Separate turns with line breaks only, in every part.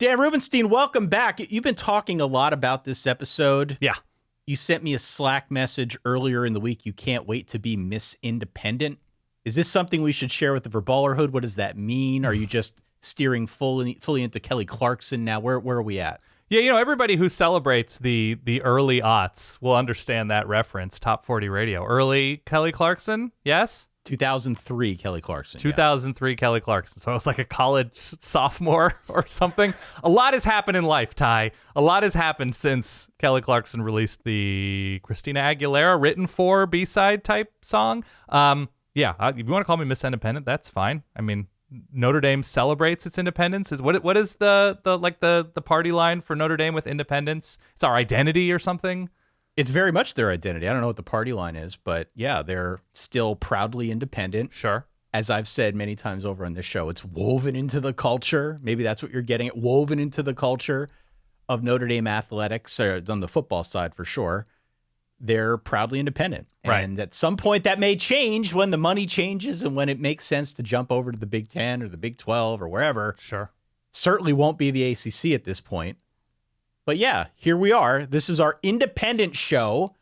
Dan Rubenstein, welcome back. You've been talking a lot about this episode.
Yeah.
You sent me a Slack message earlier in the week. You can't wait to be Miss Independent. Is this something we should share with the Verballerhood? What does that mean? Are you just steering fully into Kelly Clarkson now? Where are we at?
Yeah, everybody who celebrates the early aughts will understand that reference, Top 40 Radio. Early Kelly Clarkson, yes?
2003 Kelly Clarkson.
2003 Kelly Clarkson. So I was like a college sophomore or something. A lot has happened in life, Ty. A lot has happened since Kelly Clarkson released the Christina Aguilera written for B-side type song. If you want to call me Miss Independent, that's fine. I mean, Notre Dame celebrates its independence. What is the party line for Notre Dame with independence? It's our identity or something.
It's very much their identity. I don't know what the party line is, but yeah, they're still proudly independent.
Sure.
As I've said many times over on this show, it's woven into the culture. Maybe that's what you're getting at. Woven into the culture of Notre Dame athletics, or on the football side for sure. They're proudly independent.
Right.
And at some point that may change when the money changes and when it makes sense to jump over to the Big 10 or the Big 12 or wherever.
Sure.
Certainly won't be the ACC at this point. But yeah, here we are. This is our independent show.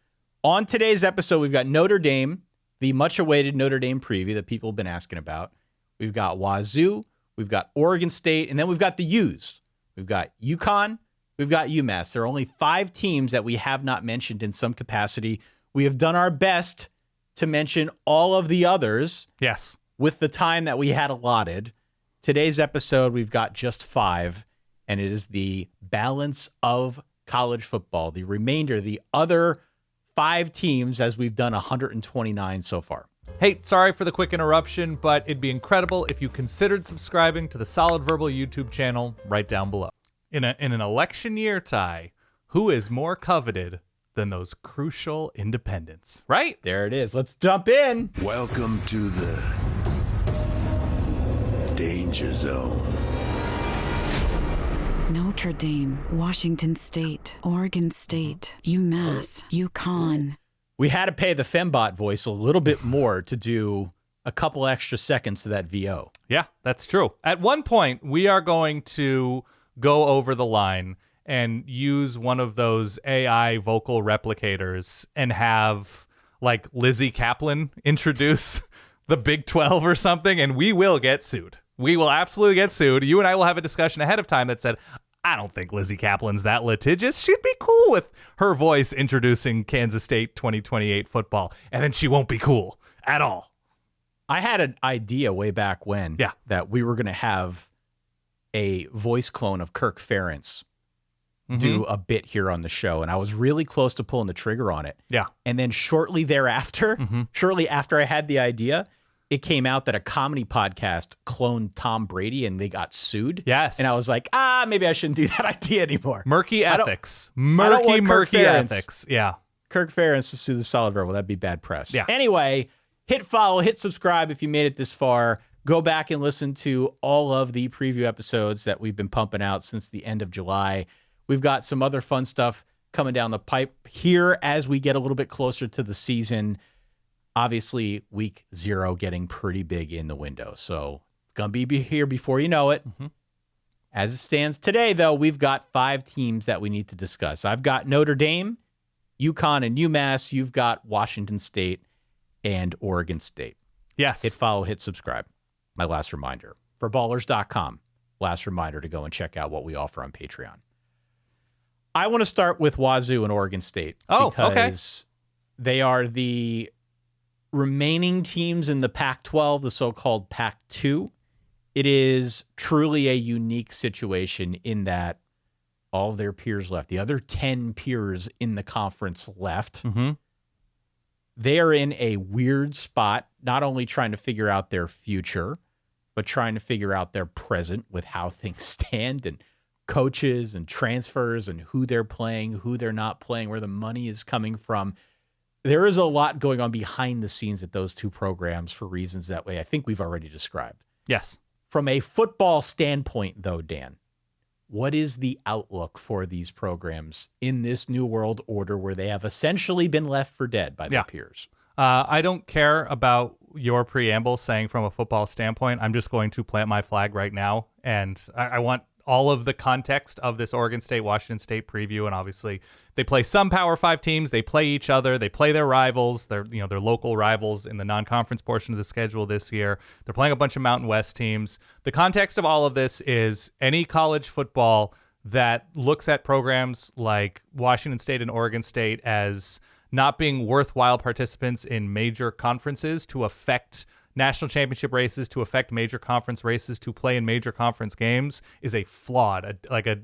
On today's episode, we've got Notre Dame, the much-awaited Notre Dame preview that people have been asking about. We've got Wazoo, we've got Oregon State, and then we've got the U's. We've got UConn, we've got UMass. There are only 5 teams that we have not mentioned in some capacity. We have done our best to mention all of the others.
Yes.
With the time that we had allotted. Today's episode, we've got just 5. And it is the balance of college football, the remainder, the other 5 teams, as we've done 129 so far.
Hey, sorry for the quick interruption, but it'd be incredible if you considered subscribing to the Solid Verbal YouTube channel right down below. In an election year, Ty, who is more coveted than those crucial independents, right?
There it is. Let's jump in.
Welcome to the Danger Zone.
Notre Dame, Washington State, Oregon State, UMass, UConn.
We had to pay the Fembot voice a little bit more to do a couple extra seconds to that VO.
Yeah, that's true. At one point, we are going to go over the line and use one of those AI vocal replicators and have like Lizzie Kaplan introduce the Big 12 or something, and we will get sued. We will absolutely get sued. You and I will have a discussion ahead of time that said, I don't think Lizzie Kaplan's that litigious. She'd be cool with her voice introducing Kansas State 2028 football, and then she won't be cool at all.
I had an idea way back when that we were going to have a voice clone of Kirk Ferentz do a bit here on the show, and I was really close to pulling the trigger on it.
Yeah.
And then shortly thereafter, shortly after I had the idea, it came out that a comedy podcast cloned Tom Brady and they got sued.
Yes.
And I was like, maybe I shouldn't do that idea anymore.
Murky ethics.
I don't want Kirk
Murky
Ferentz.
ethics. Yeah.
Kirk Ferentz to sue the Solid Verbal. That'd be bad press.
Yeah.
Anyway, hit follow, hit subscribe if you made it this far. Go back and listen to all of the preview episodes that we've been pumping out since the end of July. We've got some other fun stuff coming down the pipe here as we get a little bit closer to the season. Obviously, week 0 getting pretty big in the window. So it's going to be here before you know it. As it stands today, though, we've got 5 teams that we need to discuss. I've got Notre Dame, UConn, and UMass. You've got Washington State and Oregon State.
Yes.
Hit follow, hit subscribe. My last reminder. Forballers.com. Last reminder to go and check out what we offer on Patreon. I want to start with Wazoo and Oregon State. Because they are the remaining teams in the Pac-12, the so-called Pac-2. It is truly a unique situation in that all of their peers left. The other 10 peers in the conference left. They are in a weird spot, not only trying to figure out their future, but trying to figure out their present with how things stand and coaches and transfers and who they're playing, who they're not playing, where the money is coming from. There is a lot going on behind the scenes at those 2 programs for reasons that way I think we've already described.
Yes.
From a football standpoint, though, Dan, what is the outlook for these programs in this new world order where they have essentially been left for dead by their peers?
I don't care about your preamble saying from a football standpoint. I'm just going to plant my flag right now, and I want all of the context of this Oregon State, Washington State preview. And obviously they play some Power 5 teams. They play each other. They play their rivals. They're local rivals in the non-conference portion of the schedule this year. They're playing a bunch of Mountain West teams. The context of all of this is any college football that looks at programs like Washington State and Oregon State as not being worthwhile participants in major conferences to affect national championship races, to affect major conference races, to play in major conference games is a flawed, a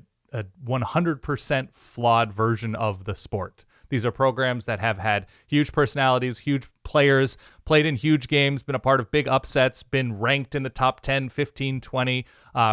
100% flawed version of the sport. These are programs that have had huge personalities, huge players, played in huge games, been a part of big upsets, been ranked in the top 10, 15, 20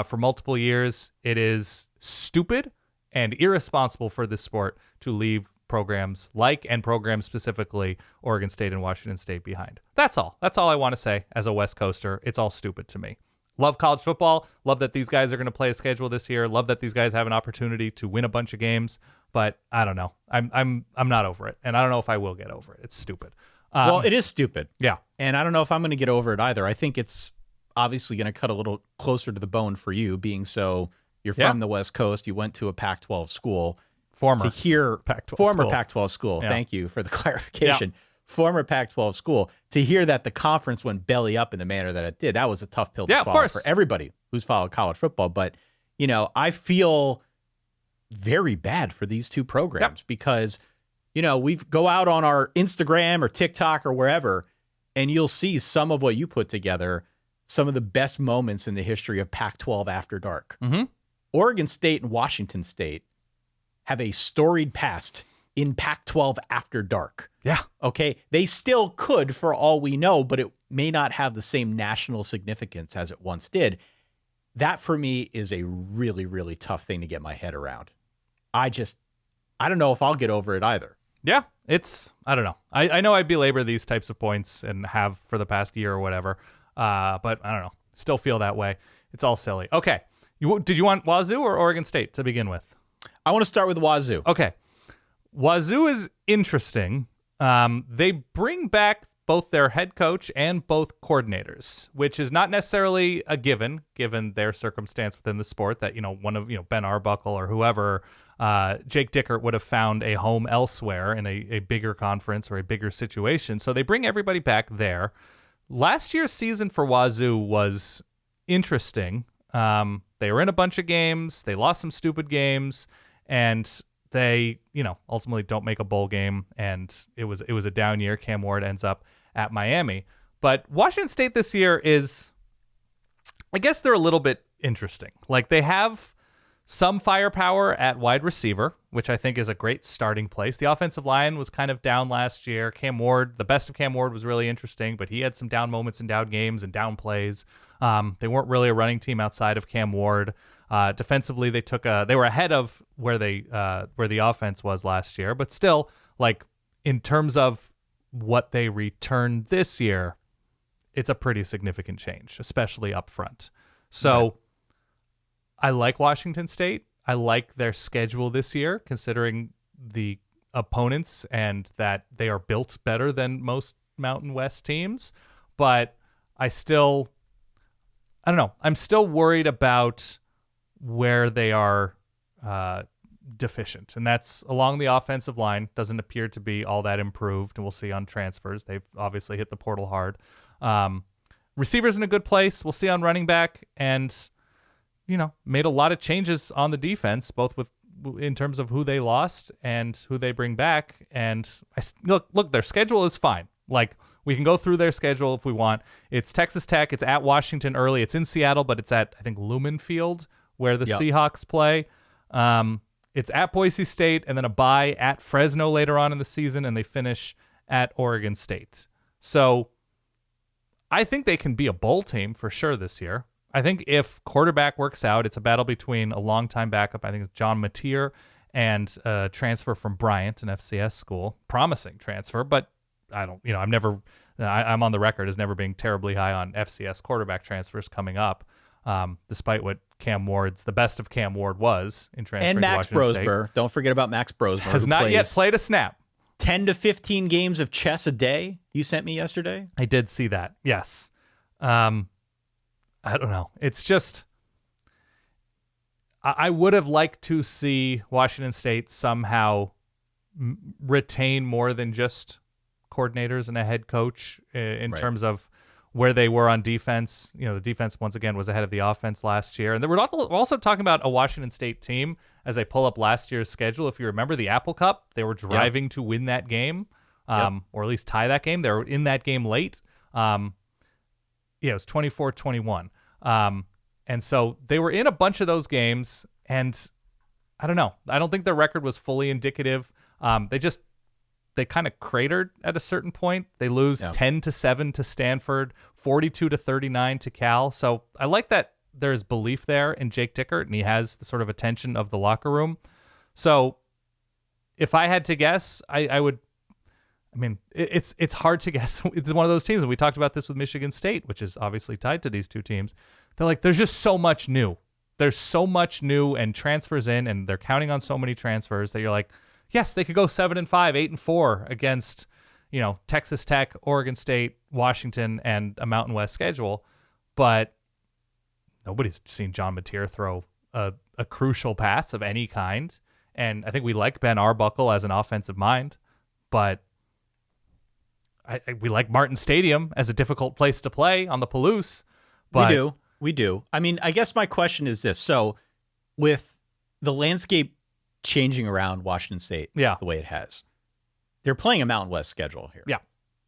for multiple years. It is stupid and irresponsible for this sport to leave programs and programs specifically Oregon State and Washington State behind. That's all. That's all I want to say as a West Coaster. It's all stupid to me. Love college football. Love that these guys are going to play a schedule this year. Love that these guys have an opportunity to win a bunch of games. But I don't know. I'm not over it, and I don't know if I will get over it. It's stupid.
Well, it is stupid.
Yeah,
and I don't know if I'm going to get over it either. I think it's obviously going to cut a little closer to the bone for you, being so you're from the West Coast. You went to a Pac-12 school.
Former
Pac-12 school.
Yeah.
Thank you for the clarification. Yeah. Former Pac-12 school. To hear that the conference went belly up in the manner that it did, that was a tough pill to swallow for everybody who's followed college football. But, I feel very bad for these two programs because, we go out on our Instagram or TikTok or wherever, and you'll see some of what you put together, some of the best moments in the history of Pac-12 after dark.
Mm-hmm.
Oregon State and Washington State have a storied past in Pac-12 after dark.
Yeah.
Okay. They still could for all we know, but it may not have the same national significance as it once did. That for me is a really, really tough thing to get my head around. I don't know if I'll get over it either.
Yeah. I don't know. I know I belabor these types of points and have for the past year or whatever. But I don't know. Still feel that way. It's all silly. Okay. Did you want Wazoo or Oregon State to begin with?
I want to start with Wazoo.
Okay. Wazoo is interesting. They bring back both their head coach and both coordinators, which is not necessarily a given their circumstance within the sport that, one of, Ben Arbuckle or whoever, Jake Dickert would have found a home elsewhere in a bigger conference or a bigger situation. So they bring everybody back there. Last year's season for Wazoo was interesting. They were in a bunch of games. They lost some stupid games. And they, ultimately don't make a bowl game, and it was a down year. Cam Ward ends up at Miami. But Washington State this year is, I guess they're a little bit interesting. Like, they have some firepower at wide receiver, which I think is a great starting place. The offensive line was kind of down last year. Cam Ward, the best of Cam Ward was really interesting, but he had some down moments and down games and down plays. They weren't really a running team outside of Cam Ward. Defensively, they were ahead of where the offense was last year, but still, like, in terms of what they returned this year, it's a pretty significant change, especially up front. So I like Washington State. I like their schedule this year, considering the opponents and that they are built better than most Mountain West teams. But I don't know. I'm still worried about where they are deficient, and that's along the offensive line. Doesn't appear to be all that improved, and we'll see on transfers. They've obviously hit the portal hard. Receivers in a good place. We'll see on running back, and made a lot of changes on the defense, both in terms of who they lost and who they bring back. And look, their schedule is fine. Like, we can go through their schedule if we want. It's Texas Tech. It's at Washington early. It's in Seattle, but it's at, I think, Lumen Field, where the Seahawks play. It's at Boise State, and then a bye at Fresno later on in the season, and they finish at Oregon State. So I think they can be a bowl team for sure this year. I think if quarterback works out, it's a battle between a longtime backup, I think it's John Mateer, and a transfer from Bryant, an FCS school. Promising transfer, but I'm on the record as never being terribly high on FCS quarterback transfers coming up. Despite what the best of Cam Ward was in transferring
and Max
to Washington
Brosmer.
State.
Don't forget about Max Brosmer.
Has not yet played a snap.
10 to 15 games of chess a day you sent me yesterday?
I did see that, yes. I don't know. It's just, I would have liked to see Washington State somehow retain more than just coordinators and a head coach in terms of where they were on defense. The defense, once again, was ahead of the offense last year. And we're also talking about a Washington State team as I pull up last year's schedule. If you remember the Apple Cup, they were driving to win that game, or at least tie that game. They were in that game late. It was 24-21. And so they were in a bunch of those games, and I don't know. I don't think their record was fully indicative. They kind of cratered at a certain point. They lose 10-7 to Stanford, 42-39 to Cal. So I like that there's belief there in Jake Dickert, and he has the sort of attention of the locker room. So if I had to guess, I would. I mean, it's hard to guess. It's one of those teams, and we talked about this with Michigan State, which is obviously tied to these two teams. They're like, there's just so much new. There's so much new and transfers in, and they're counting on so many transfers that you're like, yes, they could go 7-5, 8-4 against, Texas Tech, Oregon State, Washington, and a Mountain West schedule. But nobody's seen John Mateer throw a crucial pass of any kind. And I think we like Ben Arbuckle as an offensive mind, but we like Martin Stadium as a difficult place to play on the Palouse. But
We do. I mean, I guess my question is this. So with the landscape changing around Washington State the way it has, they're playing a Mountain West schedule here.
Yeah.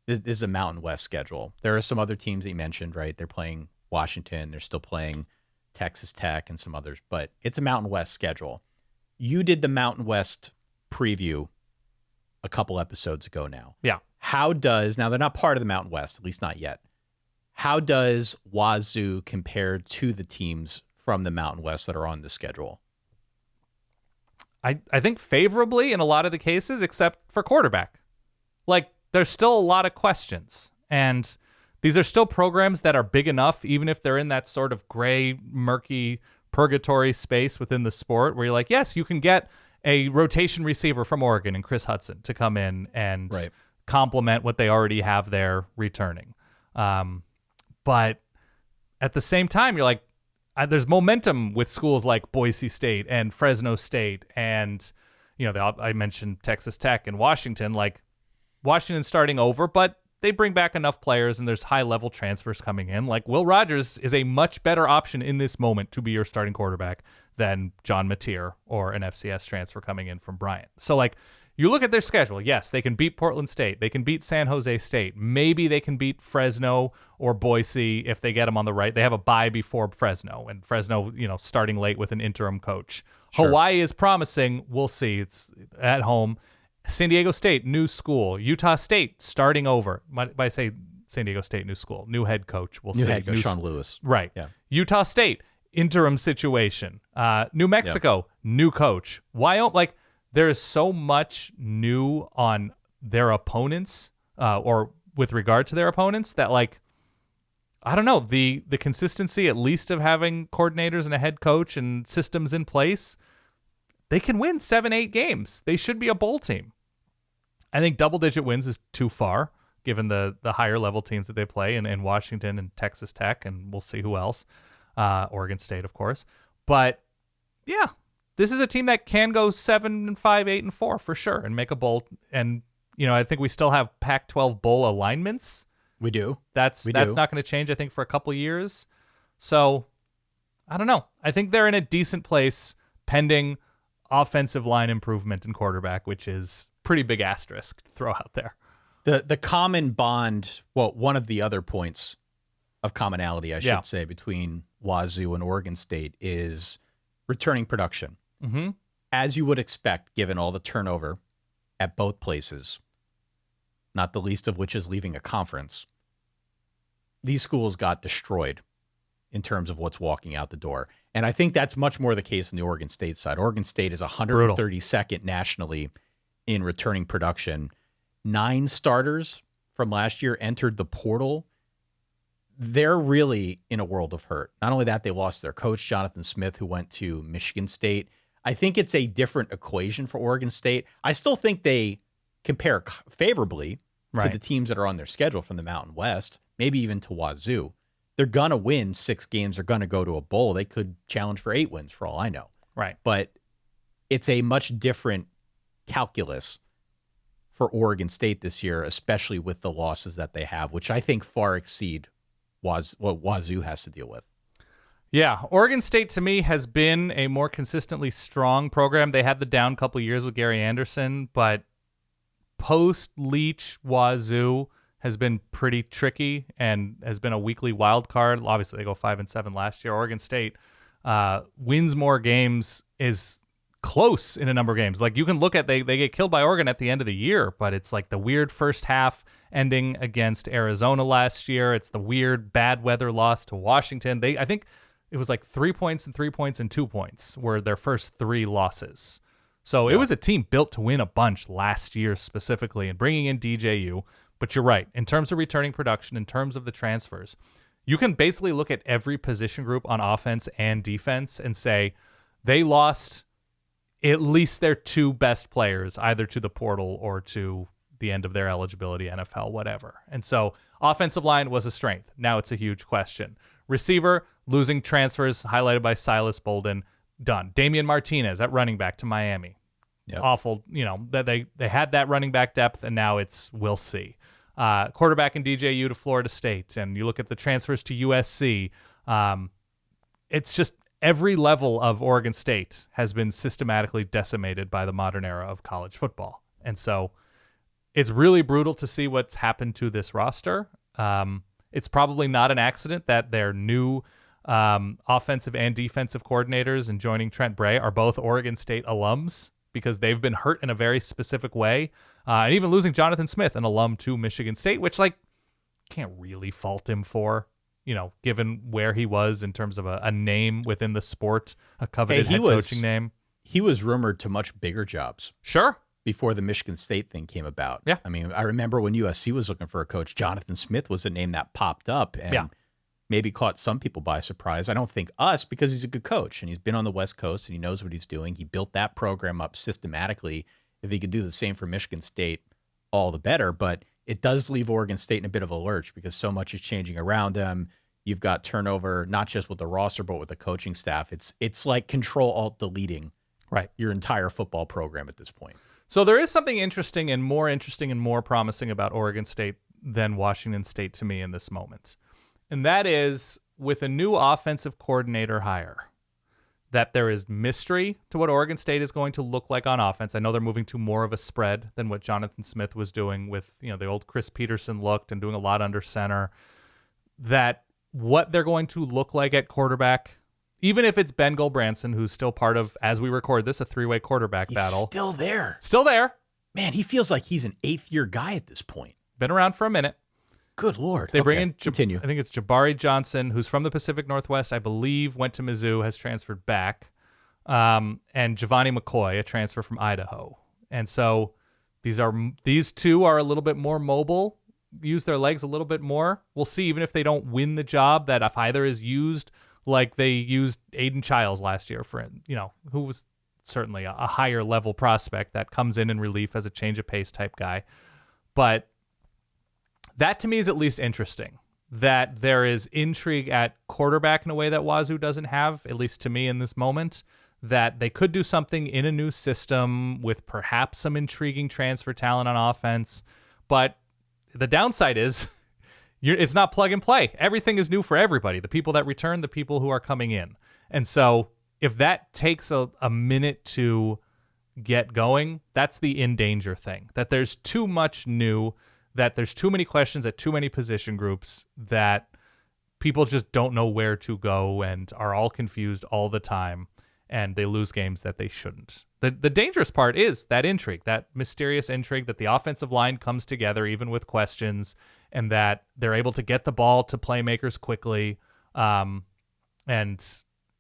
This is a Mountain West schedule. There are some other teams that you mentioned, right? They're playing Washington. They're still playing Texas Tech and some others, but it's a Mountain West schedule. You did the Mountain West preview a couple episodes ago now.
Yeah.
Now they're not part of the Mountain West, at least not yet. How does Wazoo compare to the teams from the Mountain West that are on the schedule?
I think favorably in a lot of the cases, except for quarterback. Like, there's still a lot of questions. And these are still programs that are big enough, even if they're in that sort of gray, murky, purgatory space within the sport, where you're like, yes, you can get a rotation receiver from Oregon and Chris Hudson to come in and complement what they already have there returning. But at the same time, you're like, there's momentum with schools like Boise State and Fresno State. And, I mentioned Texas Tech and Washington, like Washington's starting over, but they bring back enough players and there's high level transfers coming in. Like Will Rogers is a much better option in this moment to be your starting quarterback than John Mateer or an FCS transfer coming in from Bryant. So like, you look at their schedule. Yes, they can beat Portland State. They can beat San Jose State. Maybe they can beat Fresno or Boise if they get them on the right. They have a bye before Fresno, and Fresno, starting late with an interim coach. Sure. Hawaii is promising. We'll see. It's at home. San Diego State, new school. Utah State, starting over. I say San Diego State, new school, new head coach. We'll see.
New head coach, Sean Lewis.
Right.
Yeah.
Utah State, interim situation. New Mexico, new coach. Wyoming, there is so much new on their opponents, or with regard to their opponents, that I don't know, the consistency at least of having coordinators and a head coach and systems in place, they can win 7-8 games. They should be a bowl team. I think double-digit wins is too far, given the higher level teams that they play in Washington and Texas Tech, and we'll see who else. Oregon State, of course. But yeah, this is a team that can go 7-5, 8-4 for sure, and make a bowl. And I think we still have Pac-12 bowl alignments.
We do.
That's not going to change, I think, for a couple years. So I don't know. I think they're in a decent place pending offensive line improvement in quarterback, which is pretty big asterisk to throw out there.
The common bond, one of the other points of commonality, I should say, between Wazoo and Oregon State is returning production.
Mm-hmm.
As you would expect, given all the turnover at both places, not the least of which is leaving a conference, these schools got destroyed in terms of what's walking out the door. And I think that's much more the case on the Oregon State side. Oregon State is 132nd nationally in returning production. 9 starters from last year entered the portal. They're really in a world of hurt. Not only that, they lost their coach, Jonathan Smith, who went to Michigan State. I think it's a different equation for Oregon State. I still think they compare favorably to the teams that are on their schedule from the Mountain West, maybe even to Wazoo. They're going to win 6 games. They're going to go to a bowl. They could challenge for 8 wins for all I know.
Right.
But it's a much different calculus for Oregon State this year, especially with the losses that they have, which I think far exceed what Wazoo has to deal with.
Yeah, Oregon State to me has been a more consistently strong program. They had the down couple years with Gary Anderson, but post-Leach, Wazoo has been pretty tricky and has been a weekly wild card. Obviously, they go 5-7 last year. Oregon State wins more games, is close in a number of games. Like, you can look at, they get killed by Oregon at the end of the year, but it's like the weird first half ending against Arizona last year. It's the weird bad weather loss to Washington. I think it was like 3 points and 3 points and 2 points were their first three losses. So It was a team built to win a bunch last year specifically, and bringing in DJU. But you're right. In terms of returning production, in terms of the transfers, you can basically look at every position group on offense and defense and say they lost at least their two best players, either to the portal or to the end of their eligibility, NFL, whatever. And so offensive line was a strength. Now it's a huge question. Receiver, losing transfers, highlighted by Silas Bolden, done. Damian Martinez at running back to Miami. Yep. Awful, that they had that running back depth, and now it's we'll see. Quarterback in DJU to Florida State, and you look at the transfers to USC. It's just every level of Oregon State has been systematically decimated by the modern era of college football. And so it's really brutal to see what's happened to this roster. It's probably not an accident that their new offensive and defensive coordinators and joining Trent Bray are both Oregon State alums, because they've been hurt in a very specific way. And even losing Jonathan Smith, an alum to Michigan State, which can't really fault him for, given where he was in terms of a name within the sport, a coveted head coaching name.
He was rumored to much bigger jobs.
Sure.
Before the Michigan State thing came about.
Yeah.
I mean, I remember when USC was looking for a coach, Jonathan Smith was a name that popped up and maybe caught some people by surprise. I don't think us, because he's a good coach and he's been on the West Coast and he knows what he's doing. He built that program up systematically. If he could do the same for Michigan State, all the better. But it does leave Oregon State in a bit of a lurch because so much is changing around them. You've got turnover, not just with the roster, but with the coaching staff. It's like Control-Alt-Deleting your entire football program at this point.
So there is something interesting and more promising about Oregon State than Washington State to me in this moment. And that is, with a new offensive coordinator hire, that there is mystery to what Oregon State is going to look like on offense. I know they're moving to more of a spread than what Jonathan Smith was doing with, the old Chris Peterson looked and doing a lot under center. That what they're going to look like at quarterback, even if it's Ben Gulbranson, who's still part of, as we record this, a three-way quarterback battle.
Still there.
Still there.
Man, he feels like he's an eighth-year guy at this point.
Been around for a minute.
Good Lord.
They bring in,
continue.
I think it's Jabari Johnson, who's from the Pacific Northwest, I believe, went to Mizzou, has transferred back, and Giovanni McCoy, a transfer from Idaho. And so these two are a little bit more mobile, use their legs a little bit more. We'll see, even if they don't win the job, that if either is used like they used Aiden Childs last year, who was certainly a higher level prospect that comes in relief as a change of pace type guy. But that to me is at least interesting, that there is intrigue at quarterback in a way that Wazoo doesn't have, at least to me in this moment, that they could do something in a new system with perhaps some intriguing transfer talent on offense. But the downside is it's not plug and play. Everything is new for everybody, the people that return, the people who are coming in. And so if that takes a minute to get going, that's the in danger thing, that there's too much new, that there's too many questions at too many position groups, that people just don't know where to go and are all confused all the time, and they lose games that they shouldn't. The dangerous part is that intrigue, that mysterious intrigue, that the offensive line comes together even with questions, and that they're able to get the ball to playmakers quickly. And I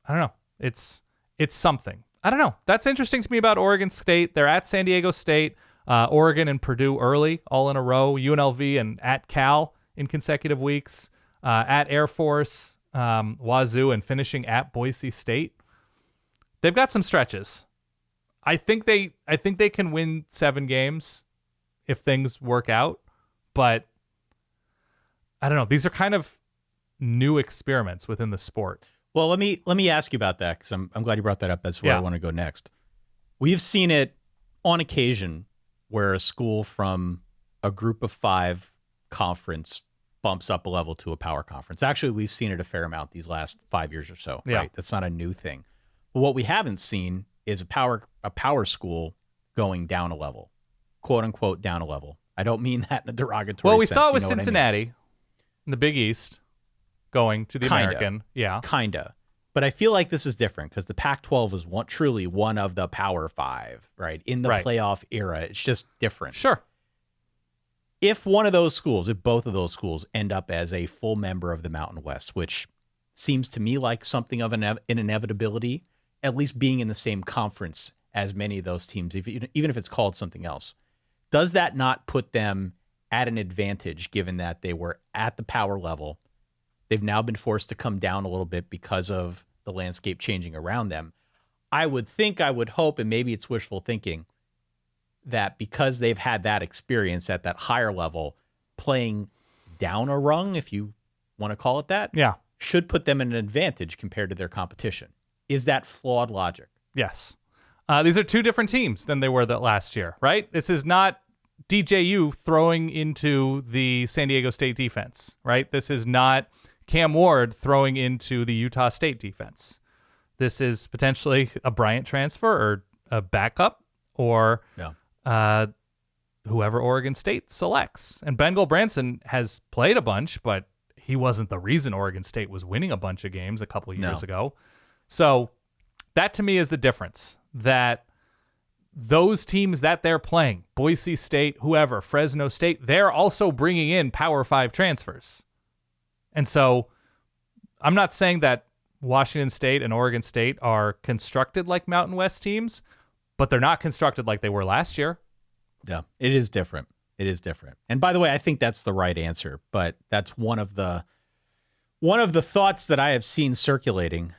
don't know. It's something. I don't know. That's interesting to me about Oregon State. They're at San Diego State. Oregon and Purdue early, all in a row. UNLV and at Cal in consecutive weeks. At Air Force, Wazoo, and finishing at Boise State. They've got some stretches. I think they can win 7 games if things work out, but I don't know. These are kind of new experiments within the sport.
Well, let me ask you about that because I'm glad you brought that up. That's where I want to go next. We've seen it on occasion where a school from a group of 5 conference bumps up a level to a power conference. Actually, we've seen it a fair amount these last 5 years or so, right? That's not a new thing. But what we haven't seen is a power school going down a level, quote unquote, down a level. I don't mean that in a derogatory sense.
Well, we saw it with Cincinnati in the Big East going to the American. Yeah.
Kinda. But I feel like this is different because the Pac-12 is truly one of the Power 5, right? In the playoff era. It's just different.
Sure.
If both of those schools end up as a full member of the Mountain West, which seems to me like something of an inevitability, at least being in the same conference as many of those teams, even if it's called something else, does that not put them at an advantage given that they were at the power level? They've now been forced to come down a little bit because of the landscape changing around them. I would hope, and maybe it's wishful thinking, that because they've had that experience at that higher level, playing down a rung, if you want to call it that, should put them in an advantage compared to their competition. Is that flawed logic?
Yes. These are 2 different teams than they were last year, right? This is not DJU throwing into the San Diego State defense, right? This is not Cam Ward throwing into the Utah State defense. This is potentially a Bryant transfer or a backup or whoever Oregon State selects. And Ben Branson has played a bunch, but he wasn't the reason Oregon State was winning a bunch of games a couple of years ago. So that to me is the difference, that those teams that they're playing, Boise State, whoever, Fresno State, they're also bringing in Power 5 transfers. And so I'm not saying that Washington State and Oregon State are constructed like Mountain West teams, but they're not constructed like they were last year.
Yeah, it is different. It is different. And by the way, I think that's the right answer, but that's one of the thoughts that I have seen circulating.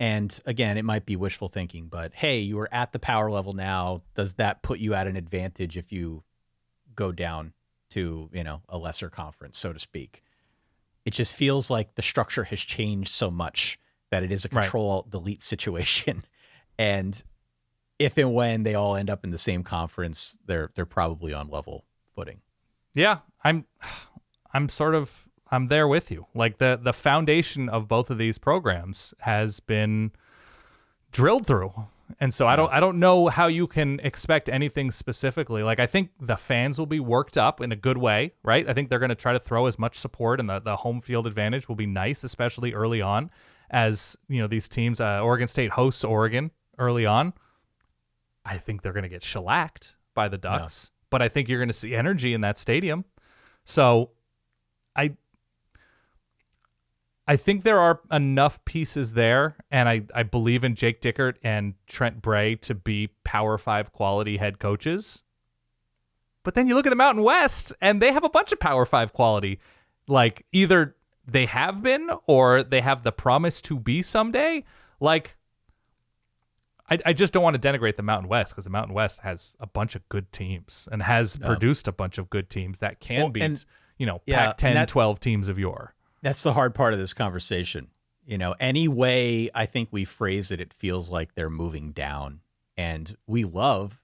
And again, it might be wishful thinking, but hey, you are at the power level now. Does that put you at an advantage if you go down to, a lesser conference, so to speak? It just feels like the structure has changed so much that it is a control-delete situation. And if and when they all end up in the same conference, they're probably on level footing.
Yeah, I'm there with you. Like the foundation of both of these programs has been drilled through. And so I don't know how you can expect anything specifically. Like, I think the fans will be worked up in a good way, right? I think they're going to try to throw as much support, and the home field advantage will be nice, especially early on, as these teams. Oregon State hosts Oregon early on. I think they're going to get shellacked by the Ducks, but I think you're going to see energy in that stadium. So I think there are enough pieces there, and I believe in Jake Dickert and Trent Bray to be Power 5 quality head coaches. But then you look at the Mountain West, and they have a bunch of Power 5 quality. Like, either they have been or they have the promise to be someday. Like, I just don't want to denigrate the Mountain West, because the Mountain West has a bunch of good teams and has produced a bunch of good teams that can beat, Pac-10, 12 teams of yore.
That's the hard part of this conversation. Any way I think we phrase it, it feels like they're moving down. And we love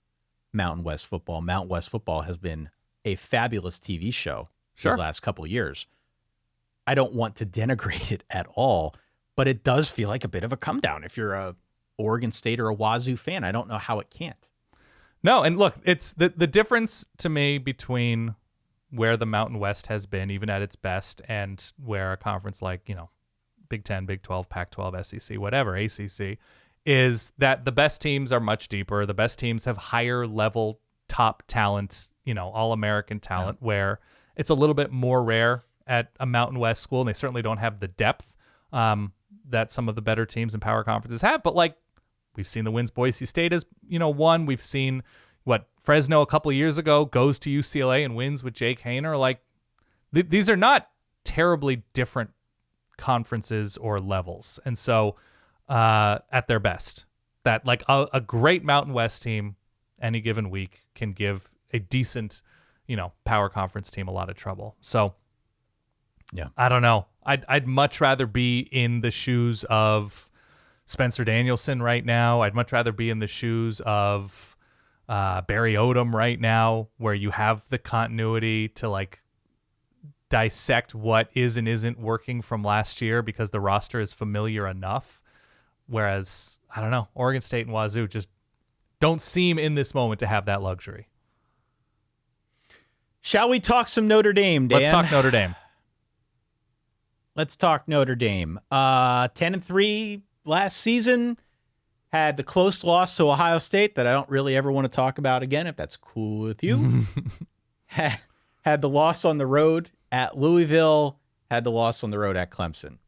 Mountain West football. Mountain West football has been a fabulous TV show these last couple of years. I don't want to denigrate it at all, but it does feel like a bit of a come down. If you're a Oregon State or a Wazoo fan, I don't know how it can't.
No, and look, it's the difference to me between where the Mountain West has been, even at its best, and where a conference like, Big 10, Big 12, Pac-12, SEC, whatever, ACC, is that the best teams are much deeper. The best teams have higher level top talent, all-American talent, where it's a little bit more rare at a Mountain West school, and they certainly don't have the depth that some of the better teams and power conferences have. But like, we've seen the wins Boise State has, won. We've seen Fresno a couple of years ago goes to UCLA and wins with Jake Haener. Like, these are not terribly different conferences or levels. And so at their best, that like a great Mountain West team any given week can give a decent, power conference team a lot of trouble. So I don't know. I'd much rather be in the shoes of Spencer Danielson right now. I'd much rather be in the shoes of Barry Odom right now, where you have the continuity to like dissect what is and isn't working from last year because the roster is familiar enough. Whereas, I don't know, Oregon State and Wazoo just don't seem in this moment to have that luxury.
Shall we talk some Notre Dame, Dan?
Let's talk Notre Dame.
Let's talk Notre Dame. 10-3 last season. Had the close loss to Ohio State that I don't really ever want to talk about again, if that's cool with you. Had the loss on the road at Louisville. Had the loss on the road at Clemson.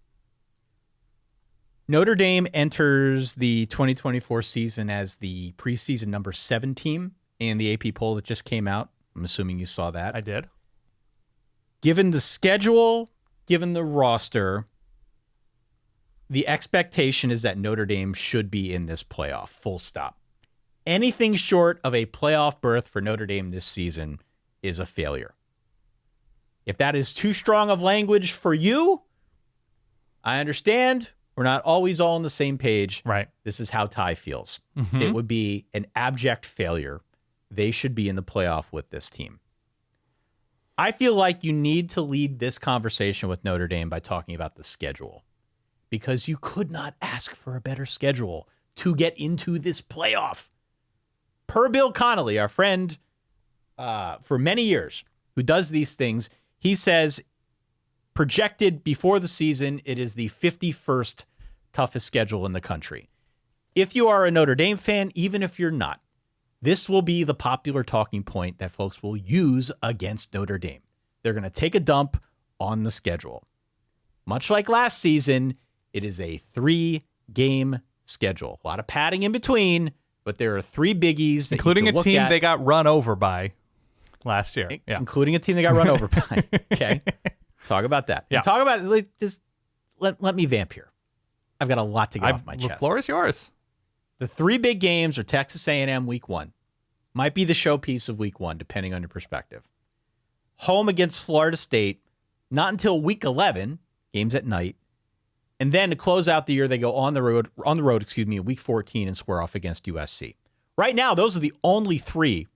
Notre Dame enters the 2024 season as the preseason number 7 team in the AP poll that just came out. I'm assuming you saw that.
I did.
Given the schedule, given the roster, the expectation is that Notre Dame should be in this playoff, full stop. Anything short of a playoff berth for Notre Dame this season is a failure. If that is too strong of language for you, I understand. We're not always all on the same page.
Right.
This is how Ty feels.
Mm-hmm.
It would be an abject failure. They should be in the playoff with this team. I feel like you need to lead this conversation with Notre Dame by talking about the schedule, because you could not ask for a better schedule to get into this playoff. Per Bill Connolly, our friend for many years, who does these things, he says projected before the season, it is the 51st toughest schedule in the country. If you are a Notre Dame fan, even if you're not, this will be the popular talking point that folks will use against Notre Dame. They're going to take a dump on the schedule. Much like last season, it is a 3-game schedule. A lot of padding in between, but there are 3 biggies.
Including a team they got run over by last year. Yeah.
Including a team they got run over by. Okay. Talk about that.
Yeah.
And talk about, just let me vamp here. I've got a lot to get off my chest.
The floor is yours.
The 3 big games are Texas A&M week 1. Might be the showpiece of week 1, depending on your perspective. Home against Florida State, not until week 11, games at night. And then to close out the year, they go on the road, week 14 and square off against USC. Right now, those are the only 3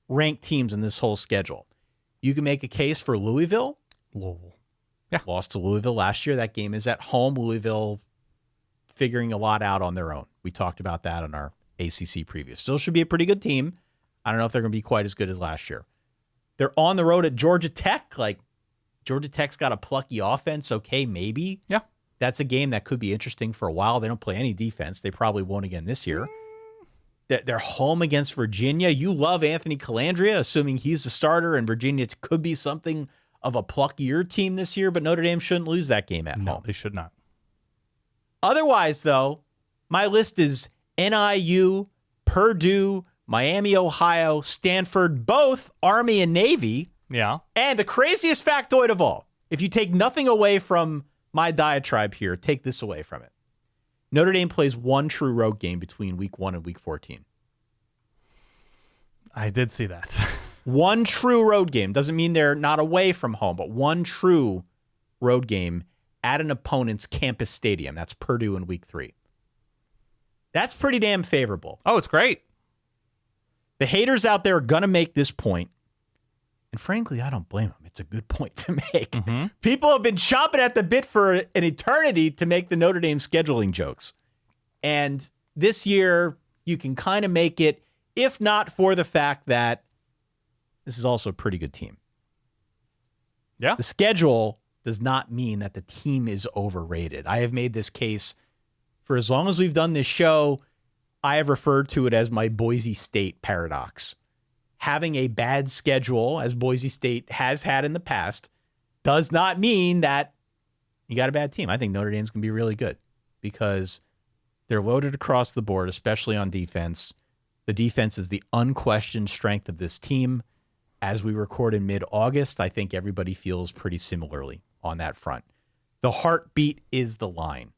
ranked teams in this whole schedule. You can make a case for Louisville.
Yeah.
Lost to Louisville last year. That game is at home. Louisville figuring a lot out on their own. We talked about that on our ACC preview. Still should be a pretty good team. I don't know if they're going to be quite as good as last year. They're on the road at Georgia Tech. Like, Georgia Tech's got a plucky offense. Okay, maybe.
Yeah.
That's a game that could be interesting for a while. They don't play any defense. They probably won't again this year. They're home against Virginia. You love Anthony Calandria, assuming he's the starter, and Virginia could be something of a pluckier team this year, but Notre Dame shouldn't lose that game at home.
No, they should not.
Otherwise, though, my list is NIU, Purdue, Miami, Ohio, Stanford, both Army and Navy.
Yeah.
And the craziest factoid of all, if you take nothing away from my diatribe here, take this away from it. Notre Dame plays 1 true road game between week 1 and week 14.
I did see that.
1 true road game. Doesn't mean they're not away from home, but 1 true road game at an opponent's campus stadium. That's Purdue in week 3. That's pretty damn favorable.
Oh, it's great.
The haters out there are going to make this point. And frankly, I don't blame them. It's a good point to make. Mm-hmm. People have been chomping at the bit for an eternity to make the Notre Dame scheduling jokes. And this year, you can kind of make it, if not for the fact that this is also a pretty good team.
Yeah.
The schedule does not mean that the team is overrated. I have made this case for as long as we've done this show. I have referred to it as my Boise State paradox. Having a bad schedule, as Boise State has had in the past, does not mean that you got a bad team. I think Notre Dame's going to be really good because they're loaded across the board, especially on defense. The defense is the unquestioned strength of this team. As we record in mid-August, I think everybody feels pretty similarly on that front. The heartbeat is the line.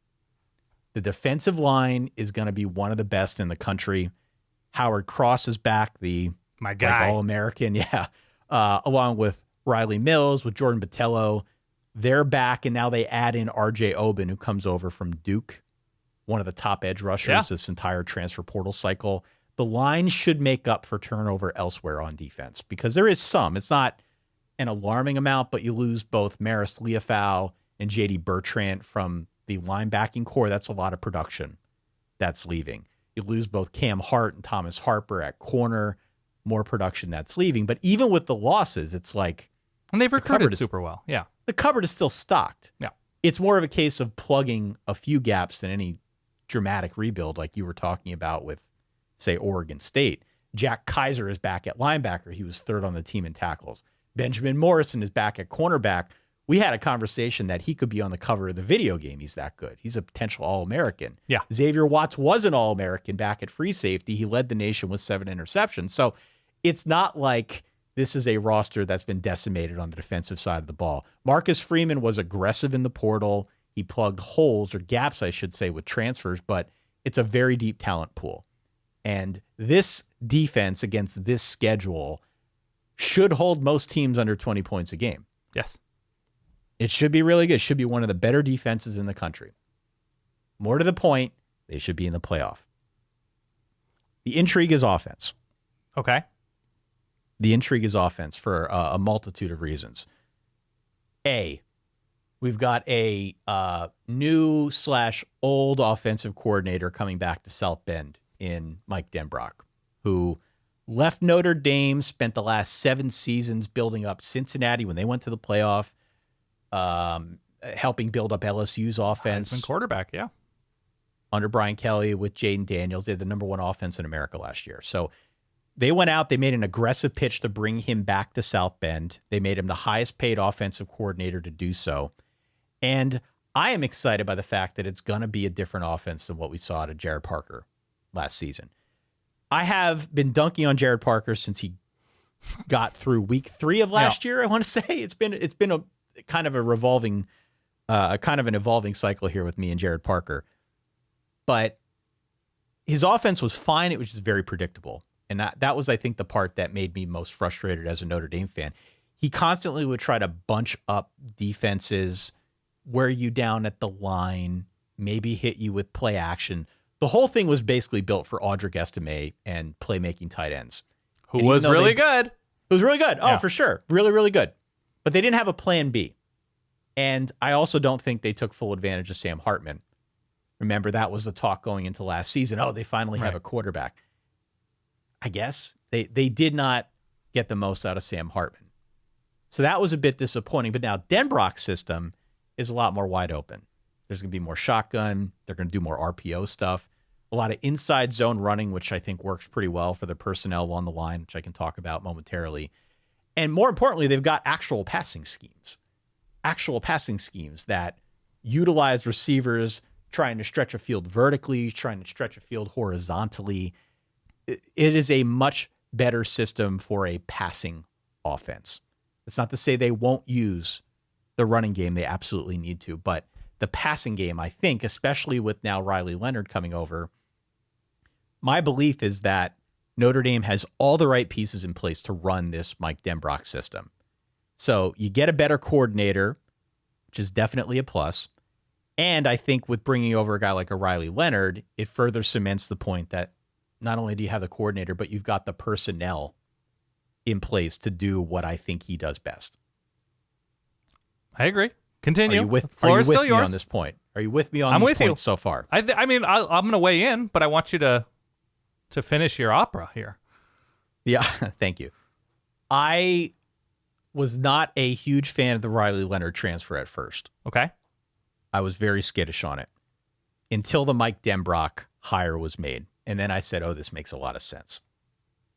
The defensive line is going to be one of the best in the country. Howard Cross is back, the
my guy,
All-American, along with Riley Mills, with Jordan Botelho. They're back, and now they add in R.J. Oben, who comes over from Duke, one of the top edge rushers this entire transfer portal cycle. The line should make up for turnover elsewhere on defense because there is some. It's not an alarming amount, but you lose both Maris Leofau and J.D. Bertrand from the linebacking core. That's a lot of production that's leaving. You lose both Cam Hart and Thomas Harper at corner, more production that's leaving. But even with the losses, it's like...
And they've recruited super well, yeah.
The cupboard is still stocked.
Yeah.
It's more of a case of plugging a few gaps than any dramatic rebuild like you were talking about with, say, Oregon State. Jack Kaiser is back at linebacker. He was third on the team in tackles. Benjamin Morrison is back at cornerback. We had a conversation that he could be on the cover of the video game. He's that good. He's a potential All-American.
Yeah.
Xavier Watts was an All-American back at free safety. He led the nation with 7 interceptions. So it's not like this is a roster that's been decimated on the defensive side of the ball. Marcus Freeman was aggressive in the portal. He plugged holes or gaps, I should say, with transfers, but it's a very deep talent pool. And this defense against this schedule should hold most teams under 20 points a game.
Yes.
It should be really good. It should be one of the better defenses in the country. More to the point, they should be in the playoff. The intrigue is offense.
Okay.
The intrigue is offense for a multitude of reasons. We've got a new/old offensive coordinator coming back to South Bend in Mike Denbrock, who left Notre Dame, spent the last 7 seasons building up Cincinnati when they went to the playoff, helping build up LSU's offense.
Heisman quarterback, yeah.
Under Brian Kelly with Jaden Daniels. They had the number 1 offense in America last year. So they went out, they made an aggressive pitch to bring him back to South Bend. They made him the highest paid offensive coordinator to do so. And I am excited by the fact that it's going to be a different offense than what we saw out of Jared Parker last season. I have been dunking on Jared Parker since he got through week 3 of last year. I want to say it's been a kind of a revolving, kind of an evolving cycle here with me and Jared Parker. But his offense was fine. It was just very predictable. And that was, I think, the part that made me most frustrated as a Notre Dame fan. He constantly would try to bunch up defenses, wear you down at the line, maybe hit you with play action. The whole thing was basically built for Audric Estime and playmaking tight ends.
Who was really good.
It was really good. Oh,
Yeah.
for sure. Really, really good. But they didn't have a plan B. And I also don't think they took full advantage of Sam Hartman. Remember, that was the talk going into last season. Oh, they finally have a quarterback. I guess they did not get the most out of Sam Hartman. So that was a bit disappointing. But now Denbrock's system is a lot more wide open. There's going to be more shotgun. They're going to do more RPO stuff. A lot of inside zone running, which I think works pretty well for the personnel on the line, which I can talk about momentarily. And more importantly, they've got actual passing schemes that utilize receivers trying to stretch a field vertically, trying to stretch a field horizontally. It is a much better system for a passing offense. It's not to say they won't use the running game. They absolutely need to. But the passing game, I think, especially with now Riley Leonard coming over, my belief is that Notre Dame has all the right pieces in place to run this Mike Denbrock system. So you get a better coordinator, which is definitely a plus. And I think with bringing over a guy like a Riley Leonard, it further cements the point that not only do you have the coordinator, but you've got the personnel in place to do what I think he does best.
I agree. Continue.
Are you with me
yours.
on this point? Are you with me on these points so far?
I mean, I'm going to weigh in, but I want you to finish your opera here.
Yeah, thank you. I was not a huge fan of the Riley Leonard transfer at first.
Okay.
I was very skittish on it until the Mike Denbrock hire was made. And then I said, oh, this makes a lot of sense.